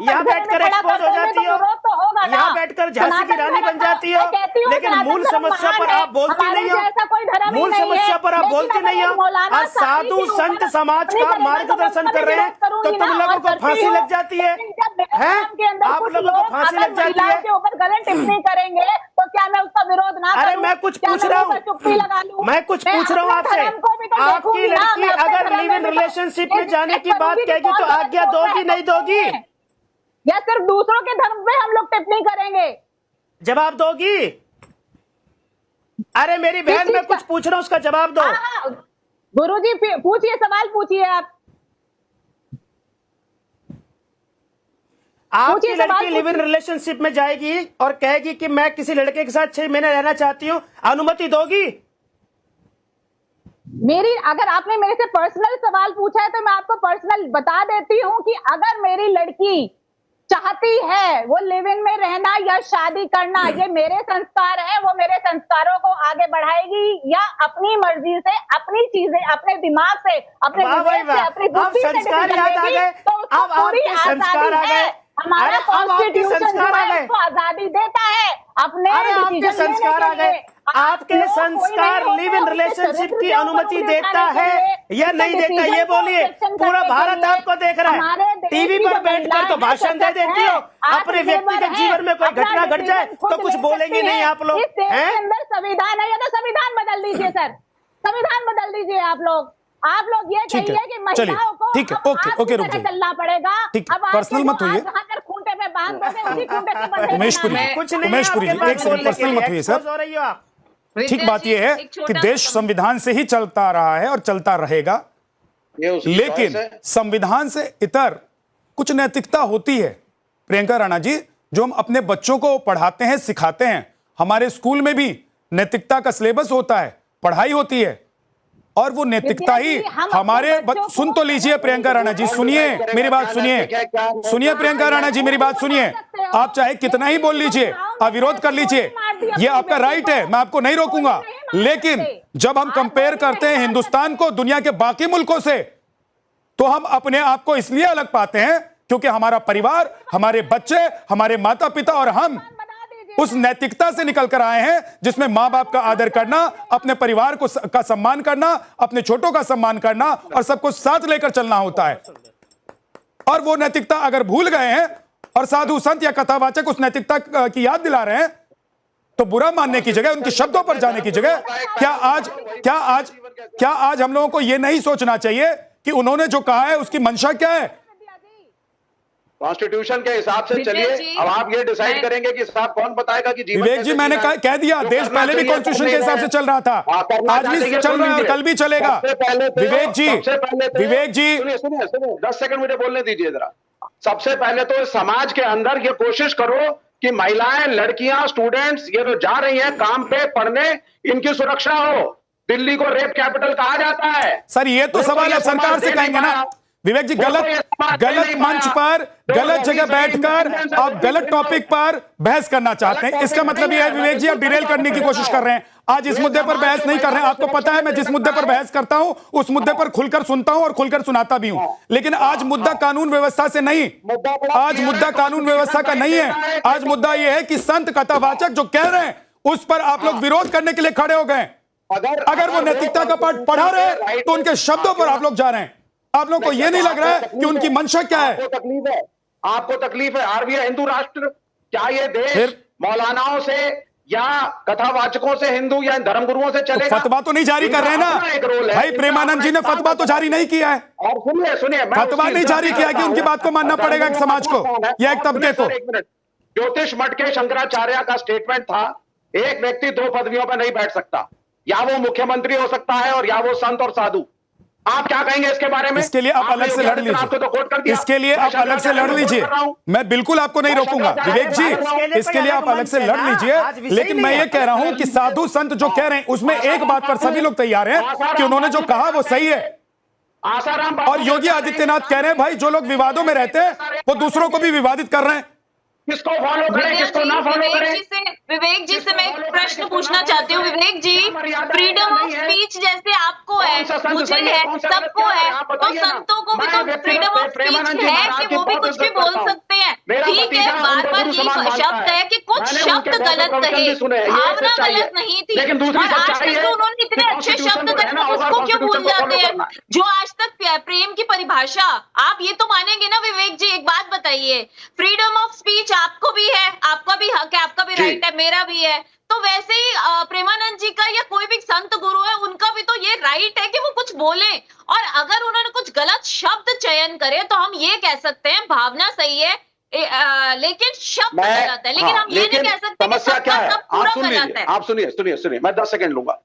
यहाँ बैठकर एक्सपोज हो जाती हो, यहाँ बैठकर झांसी की रानी बन जाती हो, लेकिन मूल समस्या पर आप बोलती नहीं हो, मूल समस्या पर आप बोलती नहीं हो। आज साधु संत समाज का मार्गदर्शन कर रहे हैं तो तुम लोगों को फांसी लग जाती है, आप लोगों को फांसी लग जाती है। टिप्पणी करेंगे तो क्या मैं उसका विरोध ना अरे मैं कुछ पूछ रहा हूँ, मैं कुछ पूछ रहा हूँ आपसे, आपकी लड़की अगर लिव इन रिलेशनशिप में जाने की बात कहेगी तो आज्ञा दोगी नहीं दोगी? या सिर्फ दूसरों के धर्म पे हम लोग टिप्पणी करेंगे? जवाब दोगी? अरे मेरी बहन, मैं कुछ पूछ रहा हूँ, उसका जवाब दो। गुरुजी पूछिए, सवाल पूछिए आप। आपकी लड़की लिव इन रिलेशनशिप में जाएगी और कहेगी कि मैं किसी लड़के के साथ 6 महीने रहना चाहती हूँ, अनुमति दोगी? अगर आपने मेरे से पर्सनल सवाल पूछा है तो मैं आपको पर्सनल बता देती हूँ कि अगर मेरी लड़की चाहती है वो लिव इन में रहना या शादी करना, ये मेरे संस्कार है, वो मेरे संस्कारों को आगे बढ़ाएगी या अपनी मर्जी से अपनी चीजें अपने दिमाग से अपने विवेक से अपनी बुद्धि से संस्कार याद आ गए, तो उसको पूरी आजादी है। हमारा कॉन्स्टिट्यूशन जो है उसको आजादी देता है अपने आपके संस्कार आ गए। आपके संस्कार लिव इन रिलेशनशिप की अनुमति देता है या नहीं देता, ये बोलिए। पूरा भारत आपको देख रहा है, टीवी पर बैठकर तो भाषण दे देती हो, अपने व्यक्तिगत जीवन में कोई घटना घट जाए तो कुछ बोलेंगे नहीं आप लोग हैं? अंदर संविधान है, या तो संविधान बदल दीजिए सर, संविधान बदल दीजिए आप लोग ये कहिए कि महिलाओं को ठीक है, ओके रुक चलना पड़ेगा। ठीक, पर्सनल मत होइए। खूंटे पे बांध दोगे, उसी खूंटे पे बंधे उमेशपुरी जी, एक सेकंड, पर्सनल मत होइए सर। ठीक बात यह है कि देश संविधान से ही चलता रहा है और चलता रहेगा, लेकिन संविधान से इतर कुछ नैतिकता होती है प्रियंका राणा जी, जो हम अपने बच्चों को पढ़ाते हैं, सिखाते हैं। हमारे स्कूल में भी नैतिकता का सिलेबस होता है, पढ़ाई होती है, और वो नैतिकता ही हमारे सुन तो लीजिए प्रियंका राणा जी, सुनिए मेरी बात, सुनिए प्रियंका राणा जी, मेरी बात सुनिए। आप चाहे कितना ही बोल लीजिए, अविरोध कर लीजिए, ये आपका राइट है, मैं आपको नहीं रोकूंगा। लेकिन जब हम कंपेयर करते हैं हिंदुस्तान को दुनिया के बाकी मुल्कों से, तो हम अपने आप को इसलिए अलग पाते हैं क्योंकि हमारा परिवार, हमारे बच्चे, हमारे माता पिता और हम उस नैतिकता से निकल कर आए हैं जिसमें मां बाप का आदर करना, अपने परिवार का सम्मान करना, अपने छोटों का सम्मान करना और सबको साथ लेकर चलना होता है। और वो नैतिकता अगर भूल गए हैं और साधु संत या कथावाचक उस नैतिकता की याद दिला रहे हैं, तो बुरा मानने की जगह, उनके शब्दों पर जाने की जगह, क्या आज हम लोगों को यह नहीं सोचना चाहिए कि उन्होंने जो कहा है उसकी मंशा क्या है? कॉन्स्टिट्यूशन के हिसाब से चलिए, अब आप ये डिसाइड करेंगे कि साहब कौन बताएगा कि जीवन विवेक जी, मैंने कह दिया, देश पहले भी कॉन्स्टिट्यूशन के हिसाब से चल रहा था, आज भी चल रहा है और कल भी चलेगा। विवेक जी सुनिए 10 सेकंड मुझे बोलने दीजिए जरा। सबसे पहले तो समाज के अंदर ये कोशिश करो कि महिलाएं, लड़कियां, स्टूडेंट्स ये जो जा रही हैं काम पे पढ़ने, इनकी सुरक्षा हो। दिल्ली को रेप कैपिटल कहा जाता है। सर ये तो सवाल आप सरकार से कहेंगे ना विवेक जी, गलत मंच पर, गलत जगह बैठकर आप गलत टॉपिक पर बहस करना चाहते हैं। इसका मतलब यह है विवेक जी, आप डिरेल करने की कोशिश कर रहे हैं। आज इस मुद्दे पर बहस नहीं कर रहे हैं। आपको पता है मैं जिस मुद्दे पर बहस करता हूं उस मुद्दे पर खुलकर सुनता हूं और खुलकर सुनाता भी हूं। लेकिन आज मुद्दा कानून व्यवस्था से नहीं, आज मुद्दा कानून व्यवस्था का नहीं है। आज मुद्दा यह है कि संत कथावाचक जो कह रहे हैं उस पर आप लोग विरोध करने के लिए खड़े हो गए। अगर वो नैतिकता का पाठ पढ़ा रहे तो उनके शब्दों पर आप लोग जा रहे हैं। आप लोगों को यह नहीं लग रहा है कि उनकी मंशा क्या है? आपको तकलीफ है। आरबीआई हिंदू राष्ट्र, क्या ये देश मौलानाओं से या कथावाचकों से, हिंदू या धर्मगुरुओं से चलेगा? तो फतवा तो नहीं जारी कर रहे हैं ना भाई, प्रेमानंद जी ने फतवा तो जारी नहीं किया है। और सुनिए फतवा नहीं जारी किया कि उनकी बात को मानना पड़ेगा एक समाज को या एक तबके को। ज्योतिष मठ के शंकराचार्य का स्टेटमेंट था, एक व्यक्ति 2 पदवियों पर नहीं बैठ सकता, या वो मुख्यमंत्री हो सकता है और या वो संत और साधु। आप क्या कहेंगे इसके बारे में? इसके लिए आप अलग से लड़ लीजिए, इसके लिए आप अलग से लड़ लीजिए, मैं बिल्कुल आपको नहीं रोकूंगा विवेक जी, इसके लिए आप अलग से लड़ लीजिए। लेकिन मैं ये कह रहा हूं कि साधु संत जो कह रहे हैं उसमें एक बात पर सभी लोग तैयार हैं कि उन्होंने जो कहा वो सही है। और योगी आदित्यनाथ कह रहे हैं भाई जो लोग विवादों में रहते हैं वो दूसरों को भी विवादित कर रहे हैं। किसको फॉलो करें, किसको ना फॉलो करें? विवेक जी से मैं एक प्रश्न पूछना चाहती हूँ। विवेक जी, फ्रीडम ऑफ स्पीच जैसे आपको है, मुझे है, सबको है, तो संतों को भी तो फ्रीडम ऑफ स्पीच है कि वो भी कुछ भी बोल सकते हैं। ठीक है, बार बार ये शब्द है कि कुछ शब्द गलत कहे, भावना गलत नहीं थी, और आज तक तो उन्होंने इतने अच्छे शब्द कहे, उसको क्यों भूल जाते हैं? जो आज तक प्रेम की परिभाषा, आप ये तो मानेंगे ना विवेक जी? एक बात बताइए, फ्रीडम ऑफ स्पीच आपको भी है, आपका भी हक है, आपका भी राइट है, मेरा भी है, तो वैसे ही प्रेमानंद जी का या कोई भी संत गुरु है उनका भी तो ये राइट है कि वो कुछ बोले। और अगर उन्होंने कुछ गलत शब्द चयन करे तो हम ये कह सकते हैं भावना सही है, लेकिन शब्द गलत है। लेकिन हम ये नहीं कह सकते समस्या क्या है? पूरा सुन गलत लीजिए, है। आप सुनिए, मैं 10 सेकंड लूंगा।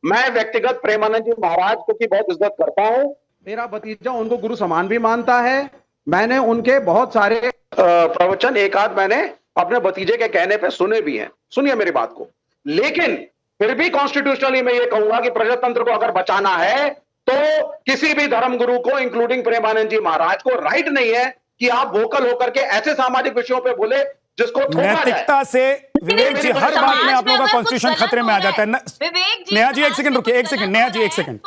मैं व्यक्तिगत प्रेमानंद जी महाराज को की बहुत इज्जत करता हूं। मेरा भतीजा उनको गुरु समान भी मानता है। मैंने उनके बहुत सारे प्रवचन एक आध मैंने अपने भतीजे के कहने पे सुने भी हैं। सुनिए मेरी बात को। लेकिन फिर भी कॉन्स्टिट्यूशनली मैं ये कहूंगा कि प्रजातंत्र को अगर बचाना है तो किसी भी धर्म गुरु को इंक्लूडिंग प्रेमानंद जी महाराज को राइट नहीं है कि आप वोकल होकर के ऐसे सामाजिक विषयों पे बोले जिसको थोपा जाए। नैतिकता से विवेक जी हर बात में आप लोगों का कॉन्स्टिट्यूशन खतरे में आ जाता है। नेहा जी एक सेकंड रुकिए, एक सेकंड नेहा जी एक सेकंड।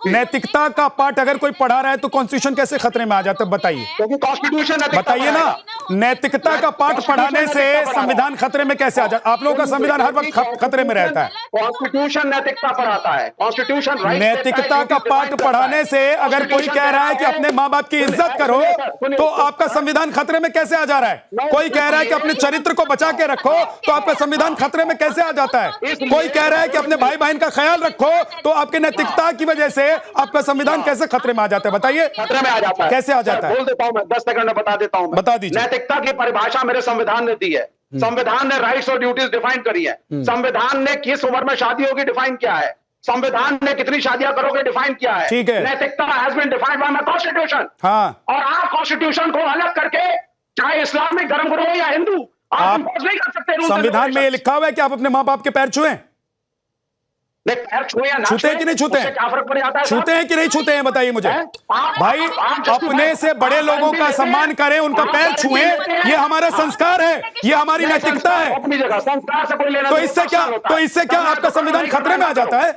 नैतिकता का पाठ अगर कोई पढ़ा रहा है तो कॉन्स्टिट्यूशन कैसे खतरे में आ जाता है बताइए? क्योंकि कॉन्स्टिट्यूशन बताइए ना, नैतिकता का पाठ पढ़ाने से संविधान खतरे में कैसे आ जाता है? आप लोगों का संविधान हर वक्त खतरे में रहता है। कॉन्स्टिट्यूशन नैतिकता पढ़ाता है, कॉन्स्टिट्यूशन नैतिकता का पाठ पढ़ाने से अगर कोई कह रहा है कि अपने माँ बाप की इज्जत करो तो आपका संविधान खतरे में कैसे आ जा रहा है? कोई कह रहा है कि अपने चरित्र को बचा के रखो तो आपका संविधान खतरे में कैसे आ जाता है? कोई कह रहा है कि अपने भाई बहन का ख्याल रखो तो आपके नैतिकता की वजह से आपका संविधान कैसे खतरे में आ जाता है? बताइए खतरे में आ जाता है। कैसे आ जाता है? बोल देता हूं मैं, 10 सेकंड में बता देता हूं। बता दीजिए। नैतिकता की परिभाषा मेरे संविधान ने दी है। संविधान ने राइट्स और ड्यूटीज डिफाइन करी है। संविधान ने किस उम्र में शादी होगी डिफाइन किया है। संविधान ने कितनी शादियां करोगे डिफाइन किया है। ठीक है। नैतिकता has been defined by my constitution. हाँ, और आप कॉन्स्टिट्यूशन को अलग करके चाहे इस्लामिक धर्म गुरु हो या हिंदू आप impose नहीं कर सकते। संविधान में ये लिखा हुआ है कि आप अपने माँ बाप के पैर छुएं। छूते हैं कि नहीं छूते हैं? छूते हैं कि नहीं छूते हैं बताइए मुझे। भाई अपने से बड़े लोगों का सम्मान करें, उनका पैर छुएं, ये हमारा संस्कार है, ये हमारी नैतिकता है। तो इससे क्या आपका संविधान खतरे में आ जाता है?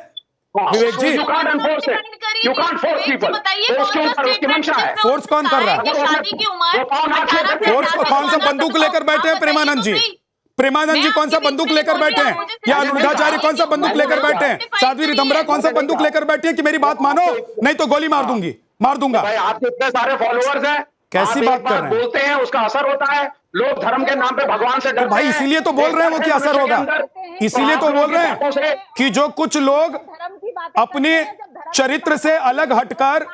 विवेक जी फोर्स कौन कर रहा है? फोर्स कौन सा बंदूक लेकर बैठे हैं प्रेमानंद जी? प्रेमानंद जी कौन सा बंदूक लेकर बैठे हैं? या अनुराधाचार्य कौन सा बंदूक लेकर बैठे हैं? साध्वी रिधम्बरा कौन सा बंदूक लेकर बैठी है कि मेरी बात मानो नहीं तो गोली मार दूंगा। भाई आपके इतने सारे फॉलोअर्स हैं, कैसी बात कर रहे हैं? बोलते हैं उसका असर होता है। लोग धर्म के नाम पे भगवान से डरते हैं। भाई इसीलिए तो बोल रहे हैं वो कि असर होगा, इसीलिए तो बोल रहे हैं कि जो कुछ लोग अपने चरित्र से अलग हटकर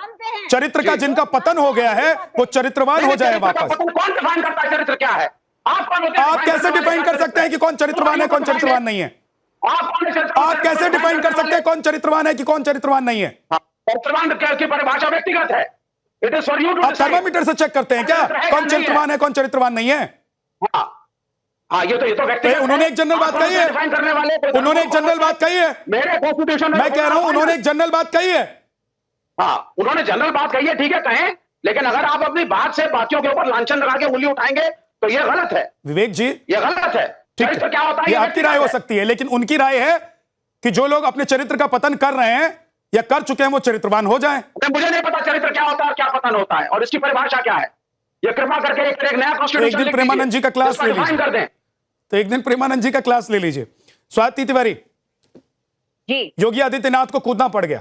चरित्र का जिनका पतन हो गया है वो चरित्रवान हो जाए वापस। कौन डिफाइन करता है चरित्र क्या है? आप कैसे डिफाइन कर सकते हैं कि कौन चरित्रवान है कौन चरित्रवान नहीं है? आप कैसे डिफाइन कर सकते हैं कौन चरित्रवान है कि कौन चरित्रवान नहीं है? चरित्रवान की परिभाषा व्यक्तिगत है। It is for you to आप थर्मामीटर से चेक करते हैं क्या कौन चरित्रवान है कौन चरित्रवान नहीं है? हाँ ये तो व्यक्तिगत। उन्होंने एक जनरल बात कही है, उन्होंने एक जनरल बात कही है। मेरे कॉन्स्टिट्यूशन मैं कह रहा हूं उन्होंने एक जनरल बात कही है। हाँ उन्होंने जनरल बात कही है, ठीक है कहें, लेकिन अगर आप अपनी बात से बातियों के ऊपर लांछन लगा के उंगली उठाएंगे तो ये गलत है। विवेक जी ये गलत है। ठीक है, क्या होता है ये आपकी राय हो सकती है, लेकिन उनकी राय है कि जो लोग अपने चरित्र का पतन कर रहे हैं या कर चुके हैं वो चरित्रवान हो जाएं। मुझे नहीं पता चरित्र क्या होता है क्या पतन होता है और इसकी परिभाषा क्या है। ये कृपा करके एक नया कॉन्स्टिट्यूशन एक दिन प्रेमानंद जी का क्लास ले लीजिए। कर दें तो एक दिन प्रेमानंद जी का क्लास ले लीजिए। स्वाति तिवारी जी, योगी आदित्यनाथ को कूदना पड़ गया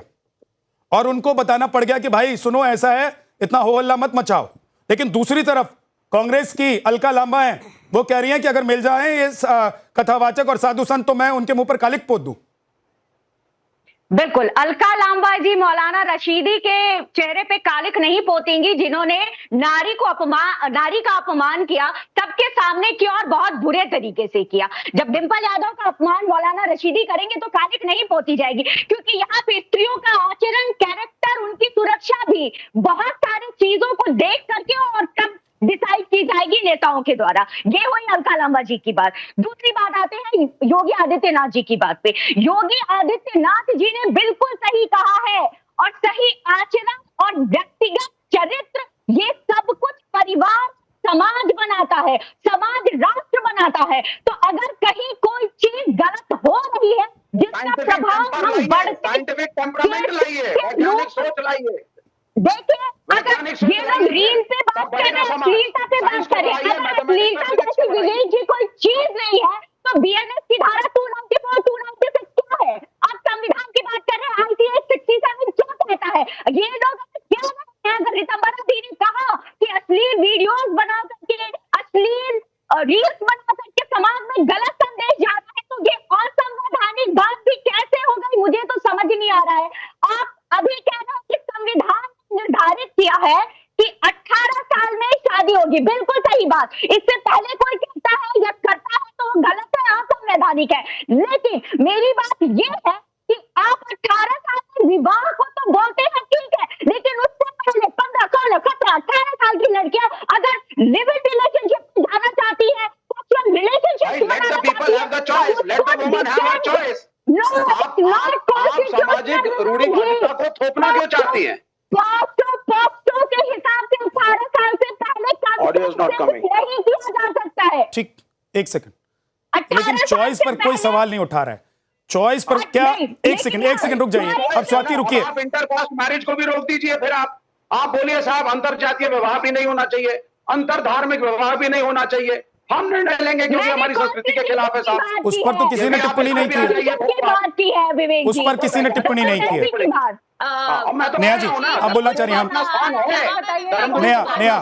और उनको बताना पड़ गया कि भाई सुनो ऐसा है, इतना हो हल्ला मत मचाओ। लेकिन दूसरी तरफ कांग्रेस की अलका लांबा है, वो कह रही हैं कि अगर मिल जाए ये कथावाचक और साधु संत तो मैं उनके मुंह पर कालिक पोत दूं। बिल्कुल, अलका लांबा जी मौलाना रशीदी के चेहरे पे कालिक नहीं पोतेंगी, जिन्होंने नारी का अपमान किया, सबके सामने किया और बहुत बुरे तरीके से किया। जब डिंपल यादव का अपमान मौलाना रशीदी करेंगे तो कालिक नहीं पोती जाएगी, क्योंकि यहाँ पे स्त्रियों का आचरण, कैरेक्टर, उनकी सुरक्षा भी बहुत सारी चीजों को देख करके और कब डिसाइड की जाएगी नेताओं के द्वारा। ये हुई अलका लांबा जी की बात। दूसरी बात आते हैं योगी आदित्यनाथ जी की बात पे। योगी आदित्यनाथ जी ने बिल्कुल सही कहा है, और सही आचरण और व्यक्तिगत चरित्र ये सब कुछ परिवार समाज बनाता है, समाज राष्ट्र बनाता है। तो अगर कहीं कोई चीज गलत हो रही है जिसका प्रभाव हम बढ़ते देखिए, अगर ये लोग रील पे बात कर रहे हैं, अश्लीलता पे बात कर रहे हैं, अगर अश्लीलता जैसी विवेक जी कोई चीज नहीं है तो बीएनएस की धारा 294, 296 क्या है? आप संविधान की बात कर रहे हैं, आईसीएस 67 क्या कहता है? ये लोग क्या करते हैं? अगर रितंबरा दी ने कहा कि अश्लील वीडियोस बना करके, अश्लील रील्स बना करके समाज में गलत संदेश जा रहा है, तो ये असंवैधानिक बात भी कैसे हो गई? मुझे तो समझ नहीं आ रहा है। आप अभी कह रहे हो कि संविधान निर्धारित किया है कि 18 साल में शादी होगी, बिल्कुल सही बात। इससे पहले कोई कहता है या करता है तो वो गलत है, असंवैधानिक संवैधानिक है, लेकिन मेरी बात ये है कि आप 18 साल के विवाह को तो बोलते हैं ठीक है, लेकिन उससे पहले 15, 16, 17, 18 साल की लड़कियां अगर लिव इन रिलेशनशिप में जाना चाहती है, sexual relationship Let the people have the choice. Let the woman have her choice. आप सामाजिक रूढ़िवादिता को थोपना क्यों चाहती हैं? पॉक्सो के हिसाब से 18 साल से पहले का Audio is not coming. नहीं किया जा सकता है। ठीक, एक सेकंड। लेकिन चॉइस पर कोई सवाल नहीं उठा रहा है। चॉइस पर क्या, एक सेकंड रुक जाइए। अब स्वाति रुकिए। आप इंटरकास्ट मैरिज को भी रोक दीजिए। फिर आप बोलिए साहब अंतरजातीय विवाह भी नहीं होना चाहिए, अंतर धार्मिक विवाह भी नहीं होना चाहिए। हम निर्णय लेंगे क्योंकि हमारी संस्कृति के खिलाफ है साहब। उस पर तो किसी ने टिप्पणी नहीं की। उस पर किसी ने टिप्पणी नहीं की है। नेहा जी, आप बोलना चाह रही हैं? नेहा,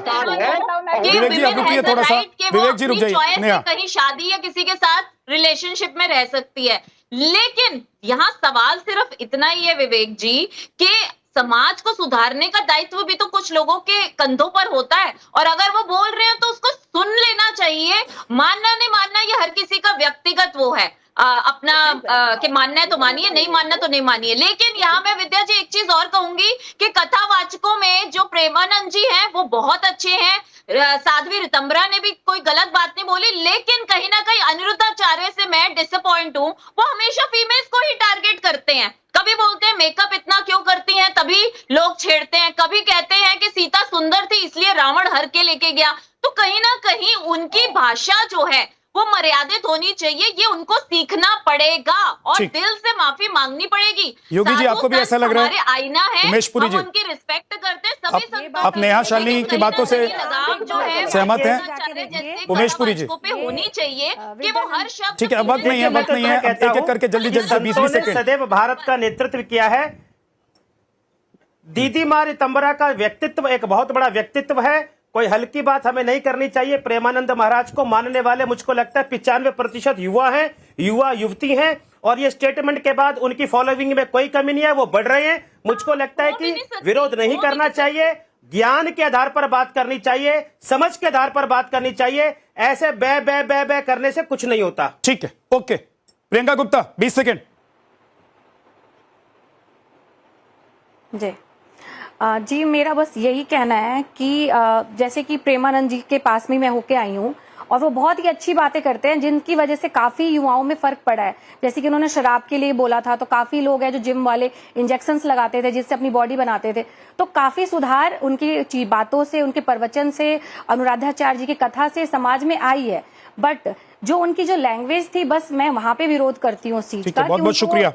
विवेक जी आप रुकिए थोड़ा सा। विवेक जी रुक जाइए। नेहा, कहीं शादी या किसी के साथ रिलेशनशिप में रह सकती है, लेकिन यहाँ सवाल सिर्फ इतना ही है विवेक जी कि समाज को सुधारने का दायित्व भी तो कुछ लोगों के कंधों पर होता है, और अगर वो बोल रहे हैं तो उसको सुन लेना चाहिए। मानना नहीं मानना ये हर किसी का व्यक्तिगत वो है, कि मानना है तो मानिए, नहीं मानना तो नहीं मानिए। लेकिन यहाँ मैं विद्या जी एक चीज और कहूंगी कि कथावाचकों में जो प्रेमानंद जी हैं वो बहुत अच्छे हैं, साध्वी ऋतंबरा ने भी कोई गलत बात नहीं बोली, लेकिन कहीं ना कहीं अनिरुद्धाचार्य से मैं डिसअपॉइंट हूँ। वो हमेशा फीमेल्स को ही टारगेट करते हैं, कभी बोलते हैं मेकअप इतना क्यों करती हैं तभी लोग छेड़ते हैं, कभी कहते हैं कि सीता सुंदर थी इसलिए रावण हर के लेके गया। तो कहीं ना कहीं उनकी भाषा जो है वो मर्यादित होनी चाहिए, ये उनको सीखना पड़ेगा और दिल से माफी मांगनी पड़ेगी। योगी जी आपको भी ऐसा लग रहा है? आईना है, उमेशपुरी जी, उनकी रिस्पेक्ट करते हैं सभी। आप नेहा शालिनी की बातों से सहमत हैं? उमेशपुरी जी होनी चाहिए कि वो हर शब्द। ठीक है, वक्त नहीं है, एक एक करके जल्दी 20 सेकंड। सदैव भारत का नेतृत्व किया है। दीदी माँ ऋतंबरा का व्यक्तित्व एक बहुत बड़ा व्यक्तित्व है, कोई हल्की बात हमें नहीं करनी चाहिए। प्रेमानंद महाराज को मानने वाले मुझको लगता है 95% युवा हैं, युवा युवती हैं, और ये स्टेटमेंट के बाद उनकी फॉलोइंग में कोई कमी नहीं है, वो बढ़ रहे हैं। मुझको लगता है कि विरोध नहीं करना चाहिए, ज्ञान के आधार पर बात करनी चाहिए, समझ के आधार पर बात करनी चाहिए। ऐसे बे करने से कुछ नहीं होता। ठीक है, ओके। प्रियंका गुप्ता 20 सेकेंड। जी मेरा बस यही कहना है कि जैसे कि प्रेमानंद जी के पास में मैं होके आई हूँ और वो बहुत ही अच्छी बातें करते हैं जिनकी वजह से काफी युवाओं में फर्क पड़ा है। जैसे कि उन्होंने शराब के लिए बोला था, तो काफी लोग हैं जो जिम वाले इंजेक्शंस लगाते थे जिससे अपनी बॉडी बनाते थे, तो काफी सुधार उनकी बातों से, उनके प्रवचन से, अनुराधाचार्य जी की कथा से समाज में आई है। बट जो उनकी जो लैंग्वेज थी, बस मैं वहां पे विरोध करती हूँ उस चीज का। बहुत बहुत शुक्रिया।